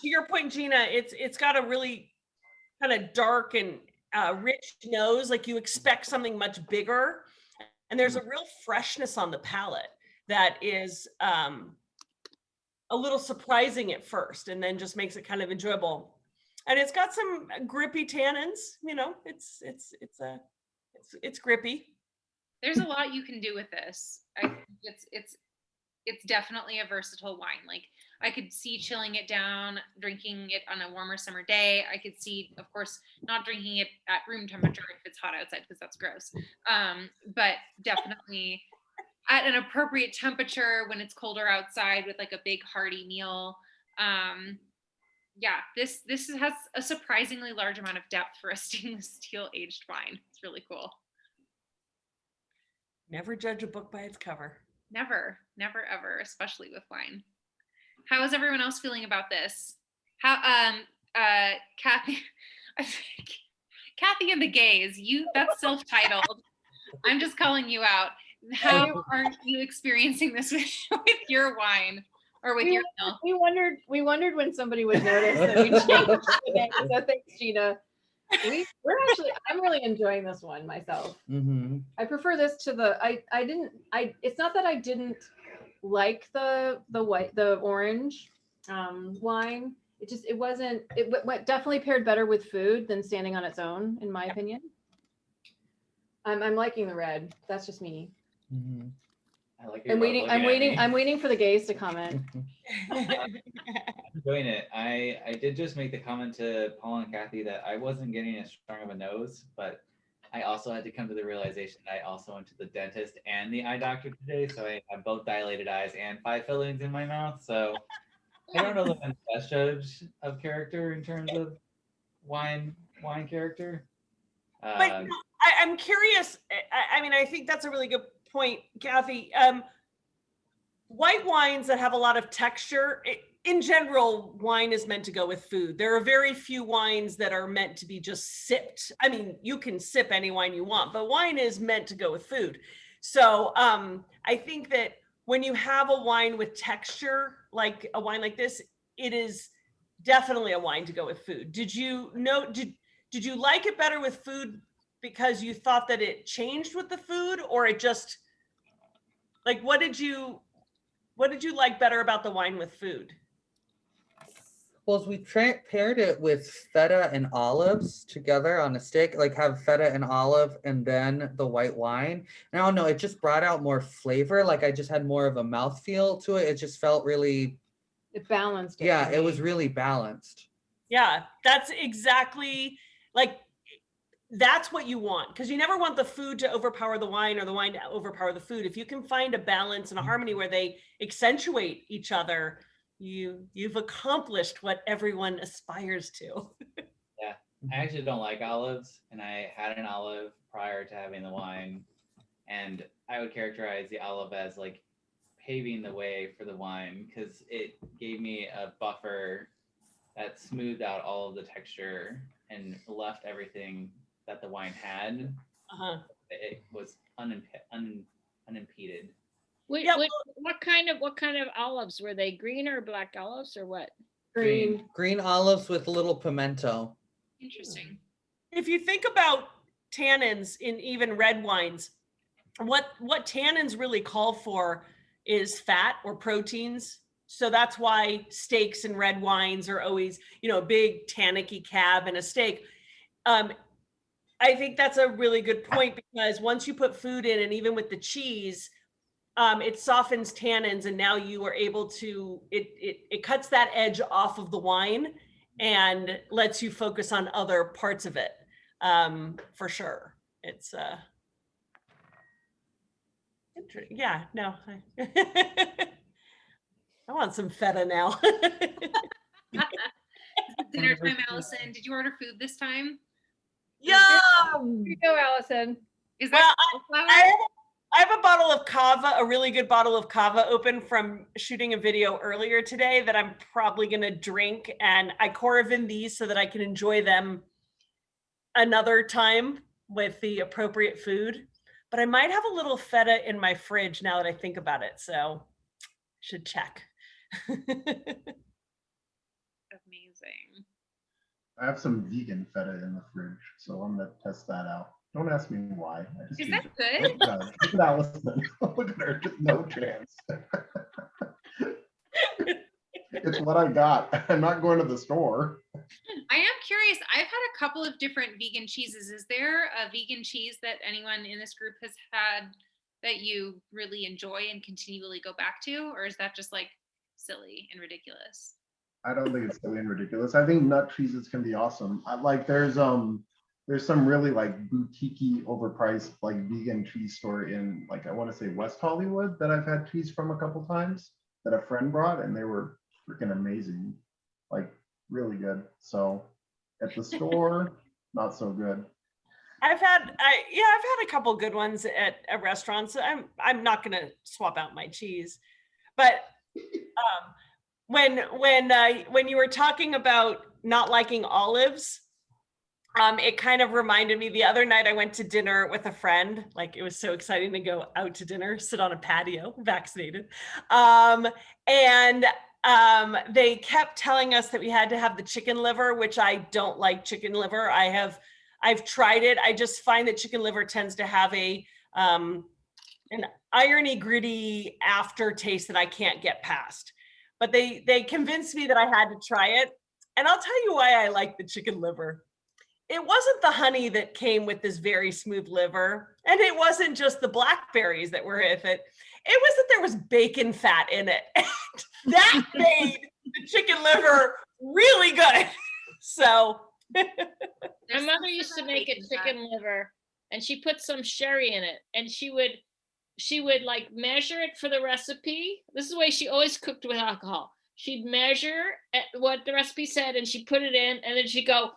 to your point, Gina, it's got a really kind of dark and rich nose, like you expect something much bigger, and there's a real freshness on the palate that is a little surprising at first, and then just makes it kind of enjoyable. And it's got some grippy tannins. It's grippy. There's a lot you can do with this. I think it's definitely a versatile wine. Like, I could see chilling it down, drinking it on a warmer summer day. I could see, of course, not drinking it at room temperature if it's hot outside, because that's gross. But definitely at an appropriate temperature when it's colder outside with like a big hearty meal. Yeah, this has a surprisingly large amount of depth for a stainless steel aged wine. It's really cool. Never judge a book by its cover. Never ever, especially with wine. How is everyone else feeling about this? How Kathy Kathy and the Gays, that's self-titled. I'm just calling you out. How are you experiencing this with your wine or with your meal? We wondered when somebody would notice that we changed the name. So thanks, Gina. I'm really enjoying this one myself. Mm-hmm. I prefer this to the it's not that I didn't like the orange wine. It definitely paired better with food than standing on its own, in my opinion. I'm liking the red. That's just me. Mm-hmm. I like I'm waiting for the gays to comment. I'm enjoying it. I did just make the comment to Paul and Kathy that I wasn't getting as strong of a nose, but I also had to come to the realization that I also went to the dentist and the eye doctor today, so I have both dilated eyes and 5 fillings in my mouth. So I don't know if I'm the best judge of character in terms of wine character. But I'm curious. I mean, I think that's a really good point, Kathy. White wines that have a lot of texture, in general, wine is meant to go with food. There are very few wines that are meant to be just sipped. I mean, you can sip any wine you want, but wine is meant to go with food. So I think that when you have a wine with texture, like a wine like this, it is definitely a wine to go with food. Did you like it better with food because you thought that it changed with the food, or it just, like, what did you like better about the wine with food? Well, as we paired it with feta and olives together on a stick, like have feta and olive and then the white wine. And I don't know, it just brought out more flavor. Like I just had more of a mouthfeel to it. It just felt really... It balanced it. Yeah, it was really balanced. Yeah, that's exactly, like, that's what you want, because you never want the food to overpower the wine or the wine to overpower the food. If you can find a balance and a harmony where they accentuate each other, you've accomplished what everyone aspires to. Yeah, I actually don't like olives, and I had an olive prior to having the wine, and I would characterize the olive as like paving the way for the wine because it gave me a buffer that smoothed out all of the texture and left everything that the wine had. Uh-huh. It was unimpeded. Wait, Yeah, what kind of olives were they? Green or black olives or what? Green. Green olives with a little pimento. Interesting. If you think about tannins in even red wines, what tannins really call for is fat or proteins. So that's why steaks and red wines are always, a big tannicky cab and a steak. I think that's a really good point because once you put food in, and even with the cheese, it softens tannins, and now you are able to, it cuts that edge off of the wine and lets you focus on other parts of it. For sure. It's interesting. Yeah, no. I want some feta now. Dinner time, Allison. Did you order food this time? Yum! Here you go, Allison. Is that Well, I have a bottle of cava, a really good bottle of cava open from shooting a video earlier today that I'm probably going to drink. And I Coravin these so that I can enjoy them another time with the appropriate food. But I might have a little feta in my fridge now that I think about it. So should check. amazing? I have some vegan feta in the fridge, so I'm gonna test that out. Don't ask me why. I just Is use that it. good? Look at Allison. Look at her. Just no chance. It's what I got. I'm not going to the store. I am curious. I've had a couple of different vegan cheeses. Is there a vegan cheese that anyone in this group has had that you really enjoy and continually go back to? Or is that just like silly and ridiculous? I don't think it's silly and ridiculous. I think nut cheeses can be awesome. There's some really like boutique-y, overpriced like vegan cheese store in like I want to say West Hollywood that I've had cheese from a couple times that a friend brought, and they were freaking amazing, like really good. So at the store, not so good. I've had a couple good ones at restaurants. I'm not gonna swap out my cheese, but when you were talking about not liking olives, it kind of reminded me the other night I went to dinner with a friend. Like it was so exciting to go out to dinner, sit on a patio, vaccinated, and they kept telling us that we had to have the chicken liver, which I don't like chicken liver. I've tried it. I just find that chicken liver tends to have an irony gritty aftertaste that I can't get past. But they convinced me that I had to try it. And I'll tell you why I like the chicken liver. It wasn't the honey that came with this very smooth liver. And it wasn't just the blackberries that were with it. It was that there was bacon fat in it. That made the chicken liver really good. So My mother used to make a chicken liver, and she put some sherry in it, and she would like measure it for the recipe. This is the way she always cooked with alcohol. She'd measure at what the recipe said, and she'd put it in, and then she'd go.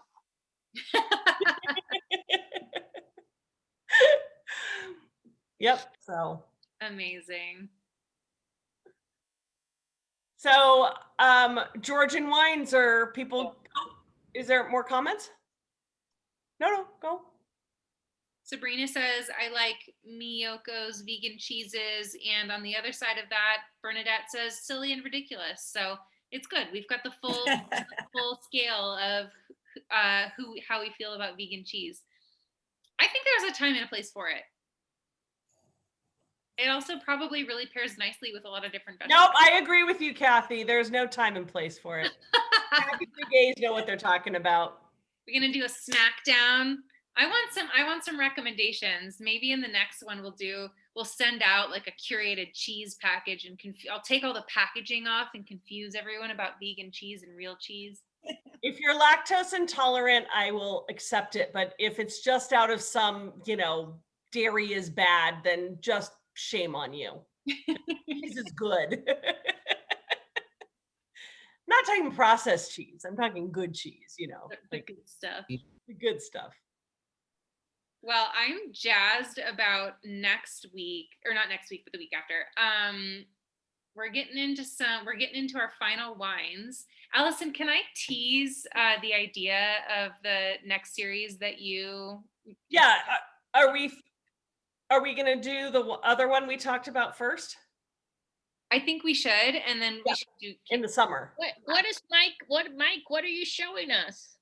Yep. So Amazing. So Georgian wines are people. Is there more comments? No, go. Sabrina says, I like Miyoko's vegan cheeses. And on the other side of that, Bernadette says silly and ridiculous. So it's good. We've got the full scale of how we feel about vegan cheese. I think there's a time and a place for it. It also probably really pairs nicely with a lot of different vegetables. Nope, I agree with you, Kathy. There's no time and place for it. Happy gays know what they're talking about. We're gonna do a snack down. I want some recommendations. Maybe in the next one we'll send out like a curated cheese package and I'll take all the packaging off and confuse everyone about vegan cheese and real cheese. If you're lactose intolerant, I will accept it. But if it's just out of some, dairy is bad, then just shame on you. Cheese is good. not talking processed cheese. I'm talking good cheese, you know, The like good stuff. the good stuff. Well, I'm jazzed about next week, or not next week, but the week after. We're getting into our final wines. Allison, can I tease the idea of the next series that you? Yeah, are we gonna do the other one we talked about first I think we should, and then we should do in the summer? What is Mike, what are you showing us?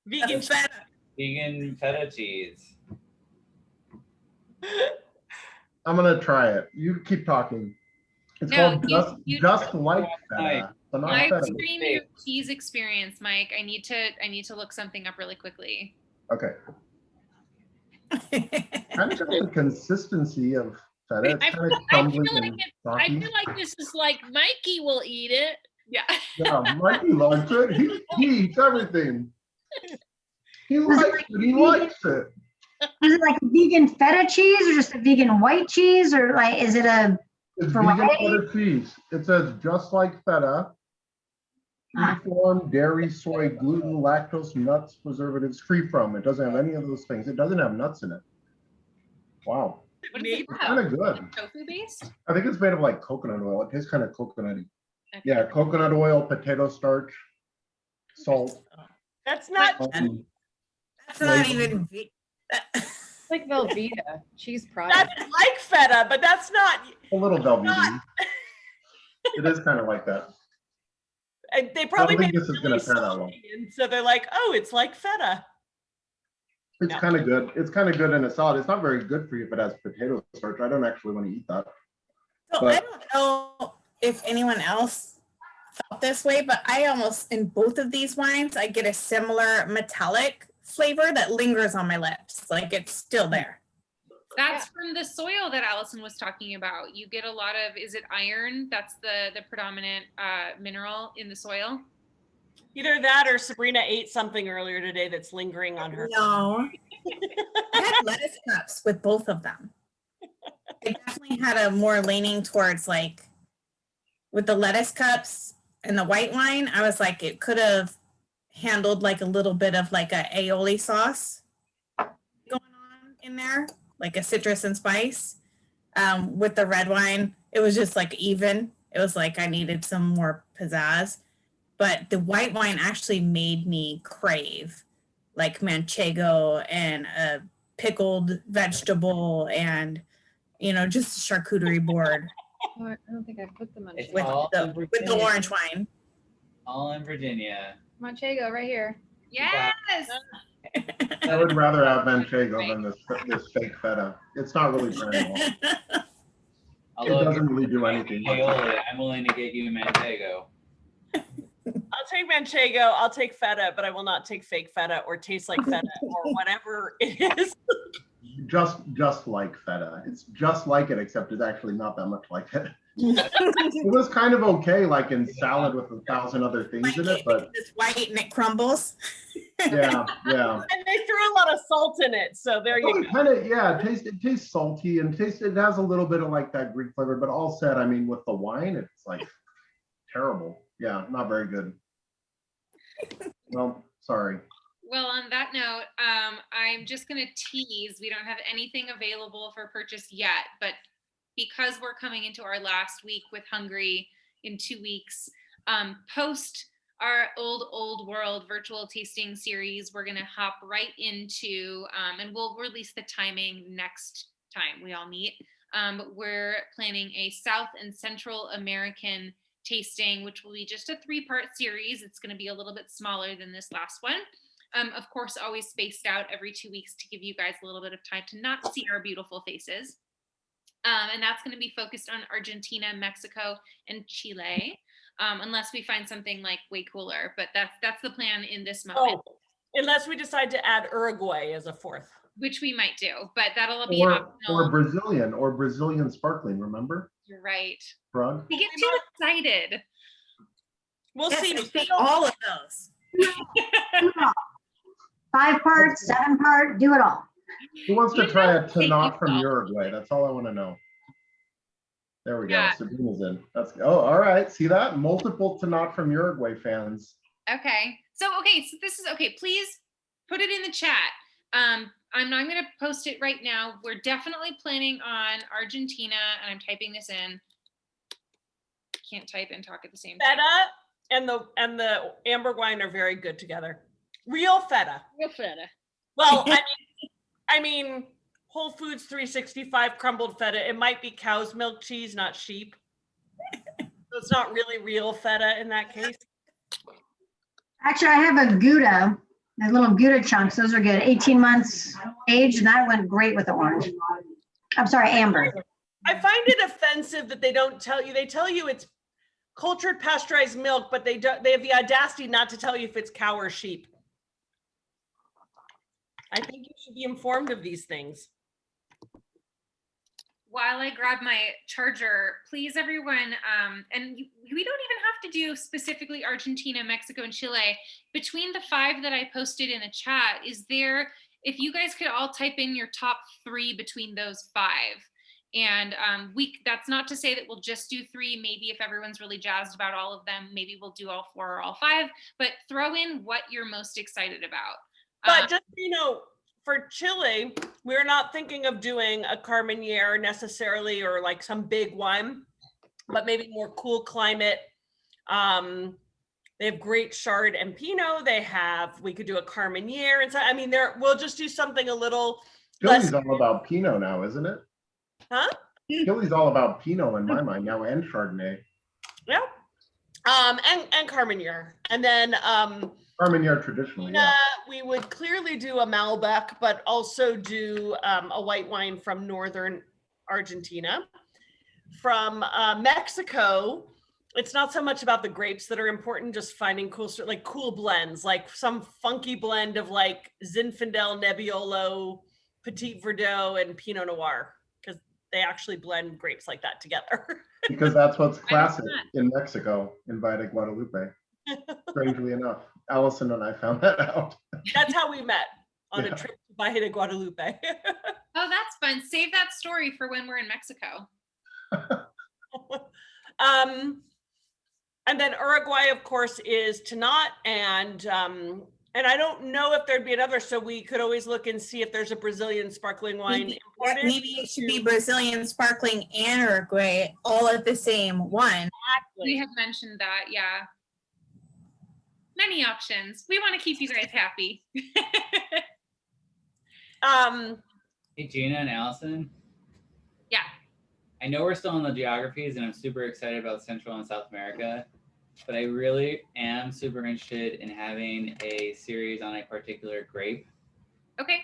Vegan feta. Vegan feta cheese. I'm gonna try it. You keep talking. It's No, called just like feta. So not Live feta. stream your cheese experience, Mike. I need to look something up really quickly. Okay. Kind of got the consistency of feta. It's kind of crumbly and I soggy. feel like this is like Mikey will eat it. Yeah. Yeah, Mikey likes it. He eats everything. He likes it. He likes it. Is it like a vegan feta cheese or just a vegan white cheese, or like is it a It's variety? vegan feta cheese. It says just like feta. Free-form, dairy, soy, gluten, lactose, nuts, preservatives, free from. It doesn't have any of those things. It doesn't have nuts in it. Wow. What is it? It's kind of good. Tofu based? I think it's made of like coconut oil. It tastes kind of coconutty. Okay. Yeah, coconut oil, potato starch, salt. That's not. That's not even. It's like Velveeta cheese product. That's like feta, but that's not. A little Velveeta. It is kind of like that. And they probably I don't think made this it is really gonna pair that well. salty, and so they're like, oh, it's like feta. It's No. kind of good. It's kind of good in a salad. It's not very good for you if it has potato starch. I don't actually want to eat that. So I don't know if anyone else felt this way, but I almost, in both of these wines, I get a similar metallic flavor that lingers on my lips. Like it's still there. That's from the soil that Allison was talking about. You get a lot of, is it iron? That's the predominant mineral in the soil. Either that or Sabrina ate something earlier today that's lingering on her. No. I had lettuce cups with both of them. I definitely had a more leaning towards like with the lettuce cups and the white wine, I was like, it could have handled like a little bit of like a aioli sauce going on in there, like a citrus and spice. With the red wine, it was just like even. It was like I needed some more pizzazz. But the white wine actually made me crave like manchego and a pickled vegetable and, you know, just a charcuterie board Oh, I don't think I put them on. It's with all in the Virginia. orange wine. All in Virginia. Manchego right here. Yes. I would rather have manchego than this fake feta. It's not really very well. Although It if doesn't you're really do anything. aioli, I'm willing to get you manchego. I'll take manchego, I'll take feta, but I will not take fake feta or taste like feta or whatever it is. Just like feta. It's just like it, except it's actually not that much like it. It was kind of okay, like in salad with 1,000 other things in it, but It's white and it crumbles. yeah. And they threw a lot of salt in it, so there you Oh, go. it kind of, yeah, it tastes salty and it has a little bit of like that Greek flavor, but all said, I mean, with the wine, it's like terrible. Yeah, not very good. Well, sorry. Well, on that note, I'm just going to tease. We don't have anything available for purchase yet, but because we're coming into our last week with Hungry in 2 weeks, post our old world virtual tasting series, we're going to hop right into, and we'll release the timing next time we all meet. We're planning a South and Central American tasting, which will be just a 3-part series. It's going to be a little bit smaller than this last one. Of course, always spaced out every 2 weeks to give you guys a little bit of time to not see our beautiful faces. And that's going to be focused on Argentina, Mexico, and Chile, unless we find something like way cooler. But that's the plan in this moment. Oh, unless we decide to add Uruguay as a fourth. Which we might do, but that'll be Or optional. Brazilian sparkling, remember? You're right. Frog? We get too excited. We'll Yes, see. I see all of those. Do it all. 5 parts, 7 part, do it all. Who wants to You try know, a Tanat from yourself. Uruguay? That's all I want to know. There we Yeah. go. Sabrina's in. That's all right. See that? Multiple to not from Uruguay fans. Okay. So this is okay. Please put it in the chat. I'm going to post it right now. We're definitely planning on Argentina, and I'm typing this in. Can't type and talk at the same time. Feta and the amber wine are very good together. Real feta. Real feta. Well, I mean, Whole Foods 365 crumbled feta. It might be cow's milk cheese, not sheep. So it's not really real feta in that case. Actually, I have a Gouda, the little Gouda chunks. Those are good. 18 months age, and that went great with the orange. I'm sorry, amber. I find it offensive that they don't tell you. They tell you it's cultured pasteurized milk, but they have the audacity not to tell you if it's cow or sheep. I think you should be informed of these things. While I grab my charger, please everyone, and we don't even have to do specifically Argentina, Mexico, and Chile. Between the 5 that I posted in the chat, if you guys could all type in your top 3 between those 5. And that's not to say that we'll just do 3. Maybe if everyone's really jazzed about all of them, maybe we'll do all 4 or all 5, but throw in what you're most excited about. But just, for Chile, we're not thinking of doing a Carmenere necessarily, or like some big wine, but maybe more cool climate. They have great Chard and Pinot. We could do a Carmenere. And so, we'll just do something a little Chile's less. all about Pinot now, isn't it? Huh? Chile's all about Pinot in my mind now, and Chardonnay. Yeah. And Carmenere. And then Carmenere traditionally, yeah. we would clearly do a Malbec, but also do a white wine from northern Argentina. From Mexico, it's not so much about the grapes that are important, just finding cool blends, like some funky blend of like Zinfandel, Nebbiolo, Petit Verdot, and Pinot Noir, because they actually blend grapes like that together. Because that's what's classic in Mexico, in Valle de Guadalupe. Strangely enough, Allison and I found that out. That's how we met, on a trip to Valle de Guadalupe. Oh, that's fun. Save that story for when we're in Mexico. And then Uruguay, of course, is Tanat, and I don't know if there'd be another, so we could always look and see if there's a Brazilian sparkling wine imported. Maybe it should be Brazilian sparkling and Uruguay all at the same one. We have mentioned that, yeah. Many options. We want to keep you guys happy. Hey, Gina and Allison. Yeah. I know we're still in the geographies, and I'm super excited about Central and South America, but I really am super interested in having a series on a particular grape. Okay.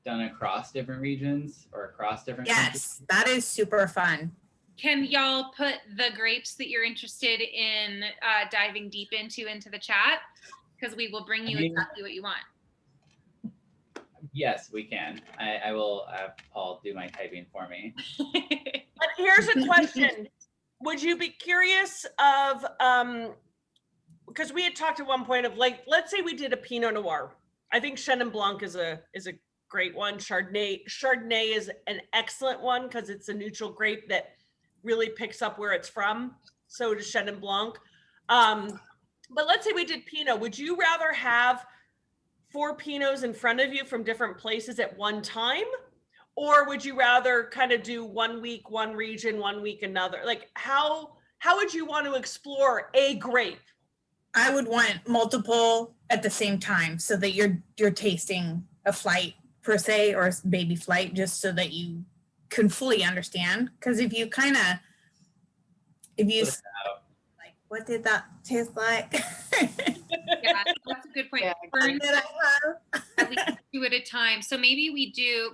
Done across different regions or across different Yes, countries. that is super fun. Can y'all put the grapes that you're interested in diving deep into the chat? Because we will bring you exactly what you want. Yes, we can. I will have Paul do my typing for me. But here's a question. Would you be curious of, because we had talked at one point of like, let's say we did a Pinot Noir. I think Chenin Blanc is a great one. Chardonnay is an excellent one because it's a neutral grape that really picks up where it's from. So does Chenin Blanc. But let's say we did Pinot. Would you rather have 4 Pinots in front of you from different places at one time? Or would you rather kind of do 1 week, one region, 1 week, another? Like how would you want to explore a grape? I would want multiple at the same time so that you're tasting a flight per se, or a baby flight, just so that you can fully understand. Because if you like, what did that taste like? Yeah, that's a good point. Yeah. Burn at least 2 at a time. So maybe we do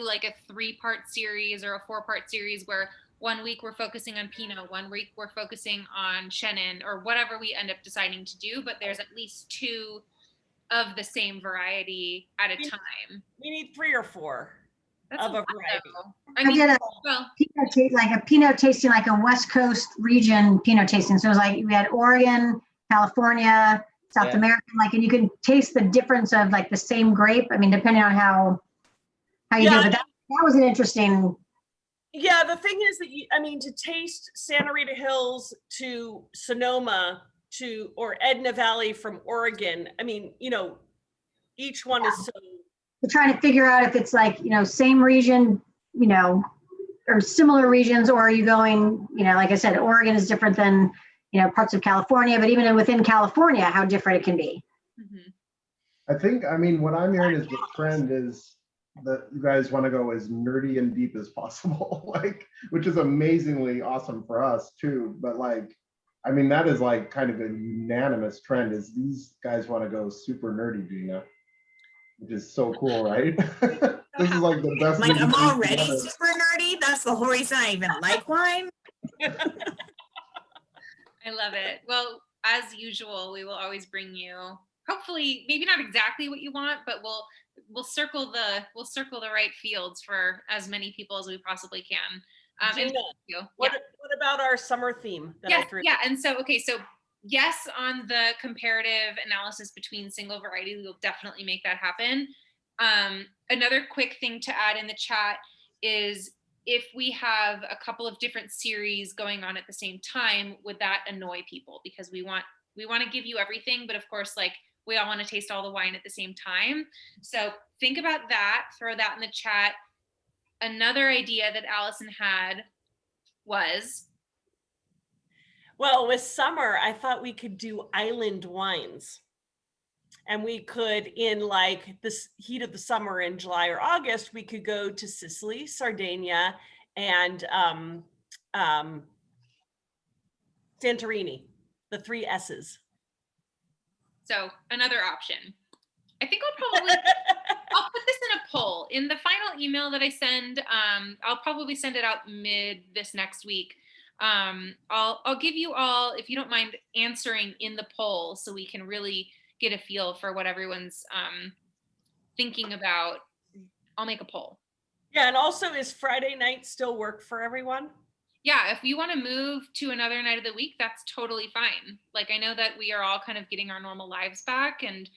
like a 3-part series or a 4-part series where 1 week we're focusing on Pinot, 1 week we're focusing on Chenin, or whatever we end up deciding to do. But there's at least 2 of the same variety at a time. We need 3 or 4 That's of a lot, variety. though. I did a Pinot tasting, like a West Coast region Pinot tasting. So it was like we had Oregon, California, South American, and you can taste the difference of like the same grape. I mean, depending on how you do it. But that was an interesting Yeah, the thing is that I mean, to taste Santa Rita Hills to Sonoma or Edna Valley from Oregon, I mean, each one is so. We're trying to figure out if it's like, same region, or similar regions, or are you going, like I said, Oregon is different than, parts of California, but even within California, how different it can be. I think, I mean, what I'm hearing is the trend is that you guys want to go as nerdy and deep as possible, like, which is amazingly awesome for us too. But like, I mean, that is like kind of a unanimous trend is these guys want to go super nerdy, Gina, which is so cool, right? This is like the best. Like, I'm already ever. super nerdy. That's the whole reason I even like wine. I love it. Well, as usual, we will always bring you, hopefully, maybe not exactly what you want, but we'll circle the right fields for as many people as we possibly can. Gina, what about our summer theme that I threw? Yeah, and so yes, on the comparative analysis between single varieties, we'll definitely make that happen. Another quick thing to add in the chat is if we have a couple of different series going on at the same time, would that annoy people? Because we want to give you everything, but of course, like, we all want to taste all the wine at the same time. So think about that, throw that in the chat. Another idea that Allison had was, well, with summer, I thought we could do island wines. And we could, in like this heat of the summer in July or August, we could go to Sicily, Sardinia, and Santorini, the 3 S's. So another option. I think I'll put this in a poll. In the final email that I send, I'll probably send it out mid this next week. I'll give you all, if you don't mind, answering in the poll so we can really get a feel for what everyone's thinking about. I'll make a poll. Yeah, and also, is Friday night still work for everyone? Yeah, if you want to move to another night of the week, that's totally fine. Like, I know that we are all kind of getting our normal lives back, and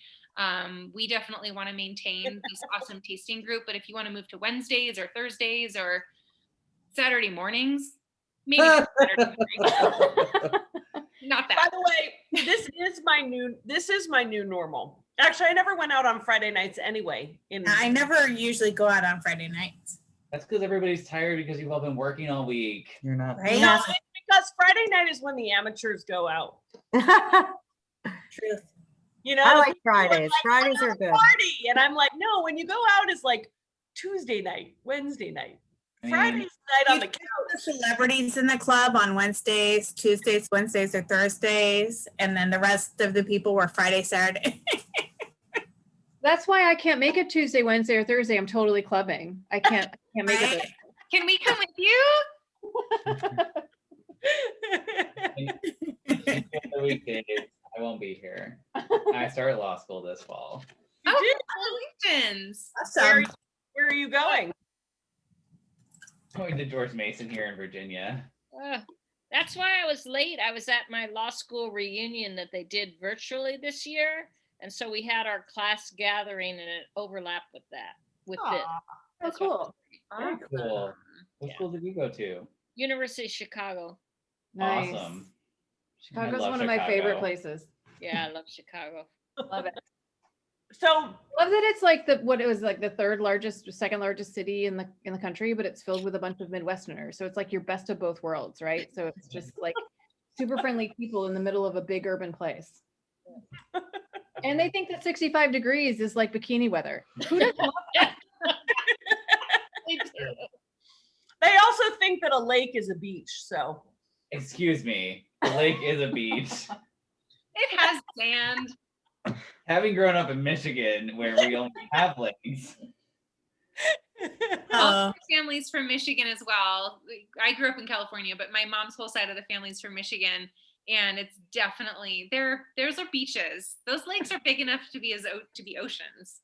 we definitely want to maintain this awesome tasting group. But if you want to move to Wednesdays or Thursdays or Saturday mornings, maybe not Saturday morning. Not that. By the way, this is my new normal. Actually, I never went out on Friday nights anyway. I never usually go out on Friday nights. That's because everybody's tired because you've all been working all week. You're not. Right? No, it's because Friday night is when the amateurs go out. Truth. I like Fridays. Like, Fridays are good. Party. And I'm like, no, when you go out, it's like Tuesday night, Wednesday night, Friday's night on the couch. The celebrities in the club on Wednesdays, Tuesdays, Wednesdays, or Thursdays, and then the rest of the people were Friday, Saturday. That's why I can't make it Tuesday, Wednesday, or Thursday. I'm totally clubbing. I can't make it. Can we come with you? The weekdays, I won't be here. I start law school this fall. Congratulations. Awesome. Where are you going? Going to George Mason here in Virginia. That's why I was late. I was at my law school reunion that they did virtually this year. And so we had our class gathering and it overlapped with that, with this. Oh, cool. Very cool. What school did you go to? University of Chicago. Nice. Awesome. Chicago's love one of my favorite Chicago. places. Yeah, I love Chicago. Love it. So Love that it's like the second largest city in the country, but it's filled with a bunch of Midwesterners. So it's like your best of both worlds, right? So it's just like super friendly people in the middle of a big urban place. And they think that 65 degrees is like bikini weather. Who doesn't love that? they also think that a lake is a beach. So Excuse me. The lake is a beach. It has sand. Having grown up in Michigan where we only have lakes. All my family's from Michigan as well. I grew up in California, but my mom's whole side of the family's from Michigan. And it's definitely there's our beaches. Those lakes are big enough to be oceans.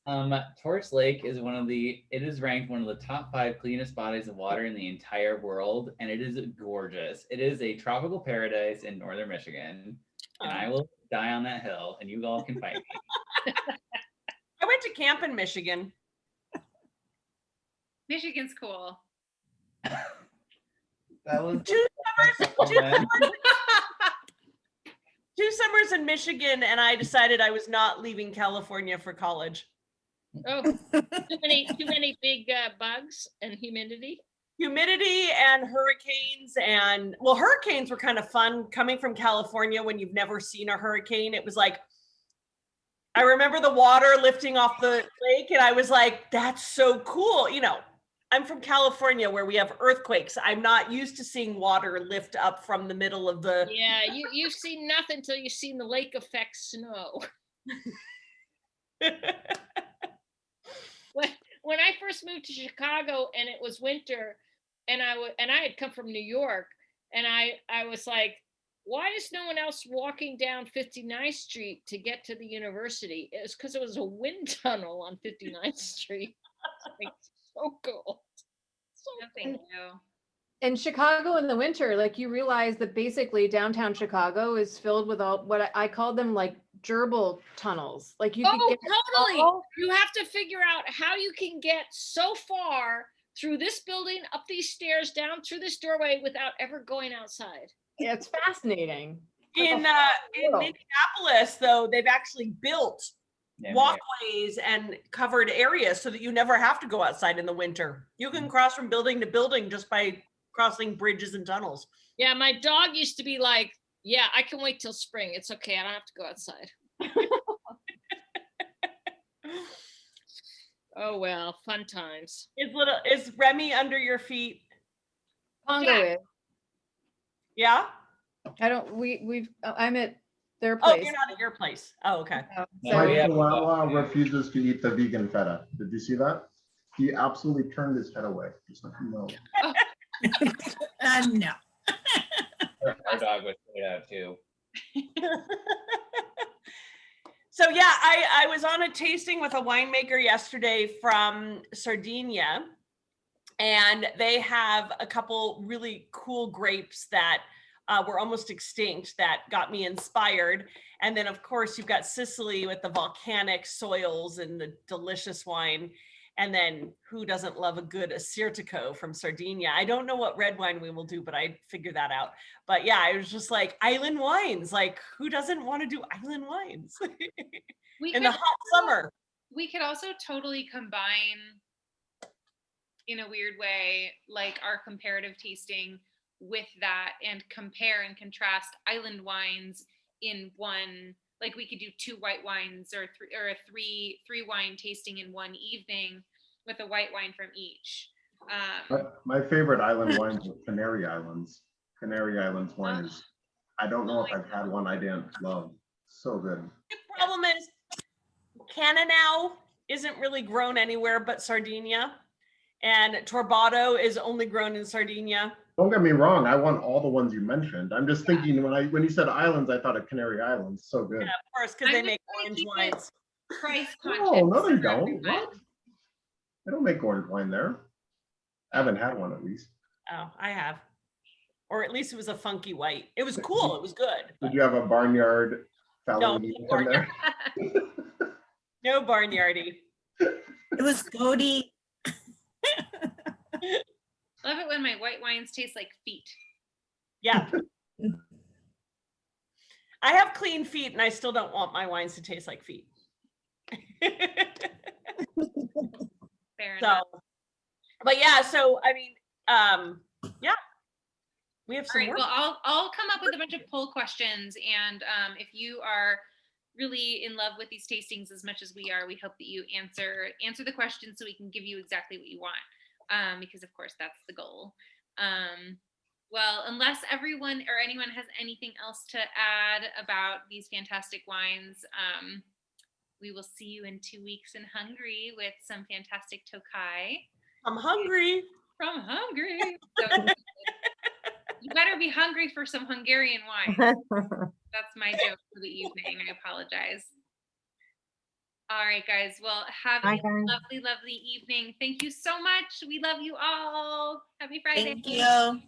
Torch Lake is it is ranked one of the top 5 cleanest bodies of water in the entire world, and it is gorgeous. It is a tropical paradise in northern Michigan, and I will die on that hill, and you all can find me. I went to camp in Michigan. Michigan's cool. That was Two man. summers in Michigan, and I decided I was not leaving California for college. Oh, too many big bugs and humidity. Humidity and hurricanes, and well, hurricanes were kind of fun coming from California when you've never seen a hurricane. It was like, I remember the water lifting off the lake, and I was like, that's so cool. You know, I'm from California where we have earthquakes. I'm not used to seeing water lift up from the middle of the. Yeah, you've seen nothing until you've seen the lake effect snow. When I first moved to Chicago and it was winter, and I had come from New York, and I was like, why is no one else walking down 59th Street to get to the university? It was because it was a wind tunnel on 59th Street. Like, so cool. No, thank you. In Chicago in the winter, like you realize that basically downtown Chicago is filled with all what I call them like gerbil tunnels. Like you could get totally. You have to figure out how you can get so far through this building, up these stairs, down through this doorway without ever going outside. Yeah, it's fascinating. In Minneapolis, though, they've actually built walkways and covered areas so that you never have to go outside in the winter. You can cross from building to building just by crossing bridges and tunnels. Yeah, my dog used to be like, yeah, I can wait till spring. It's okay. I don't have to go outside. Oh, well, fun times. Is Remy under your feet? Pongo is. Yeah? I'm at their place. Oh, you're not at your place. Oh, okay. My Chihuahua refuses to eat the vegan feta. Did you see that? He absolutely turned his head away. Just like, no. No. Our dog was put out too. So yeah, I was on a tasting with a winemaker yesterday from Sardinia, and they have a couple really cool grapes that were almost extinct that got me inspired. And then of course you've got Sicily with the volcanic soils and the delicious wine. And then who doesn't love a good Assyrtiko from Sardinia? I don't know what red wine we will do, but I figured that out. But yeah, I was just like, island wines. Like, who doesn't want to do island wines in the hot summer? We could also totally combine, in a weird way, like our comparative tasting with that, and compare and contrast island wines in one. Like we could do 2 white wines or a three wine tasting in one evening with a white wine from each. My favorite island wines are Canary Islands. Canary Islands wine is, I don't know if I've had one I didn't love. So good. The problem is Cananao isn't really grown anywhere but Sardinia, and Torbato is only grown in Sardinia. Don't get me wrong, I want all the ones you mentioned. I'm just thinking when you said islands, I thought of Canary Islands. So good. Yeah, of course, because they make orange wines. Price conscious. No, they don't. What? They don't make orange wine there. I haven't had one at least. Oh, I have. Or at least it was a funky white. It was cool. It was good. Did you have a barnyard? No, from there? No barnyardy. It was Cody. Love it when my white wines taste like feet. Yeah. I have clean feet and I still don't want my wines to taste like feet. Fair enough. But yeah, so I mean, yeah. We have some All right, work. well, I'll come up with a bunch of poll questions, and if you are really in love with these tastings as much as we are, we hope that you answer the questions so we can give you exactly what you want. Because of course that's the goal. Well, unless everyone or anyone has anything else to add about these fantastic wines, we will see you in 2 weeks in Hungary with some fantastic Tokai. I'm hungry. From Hungary. So you better be hungry for some Hungarian wine. That's my joke for the evening. I apologize. All right, guys. Well, have a lovely, lovely evening. Thank you so much. We love you all. Happy Friday. Thank you.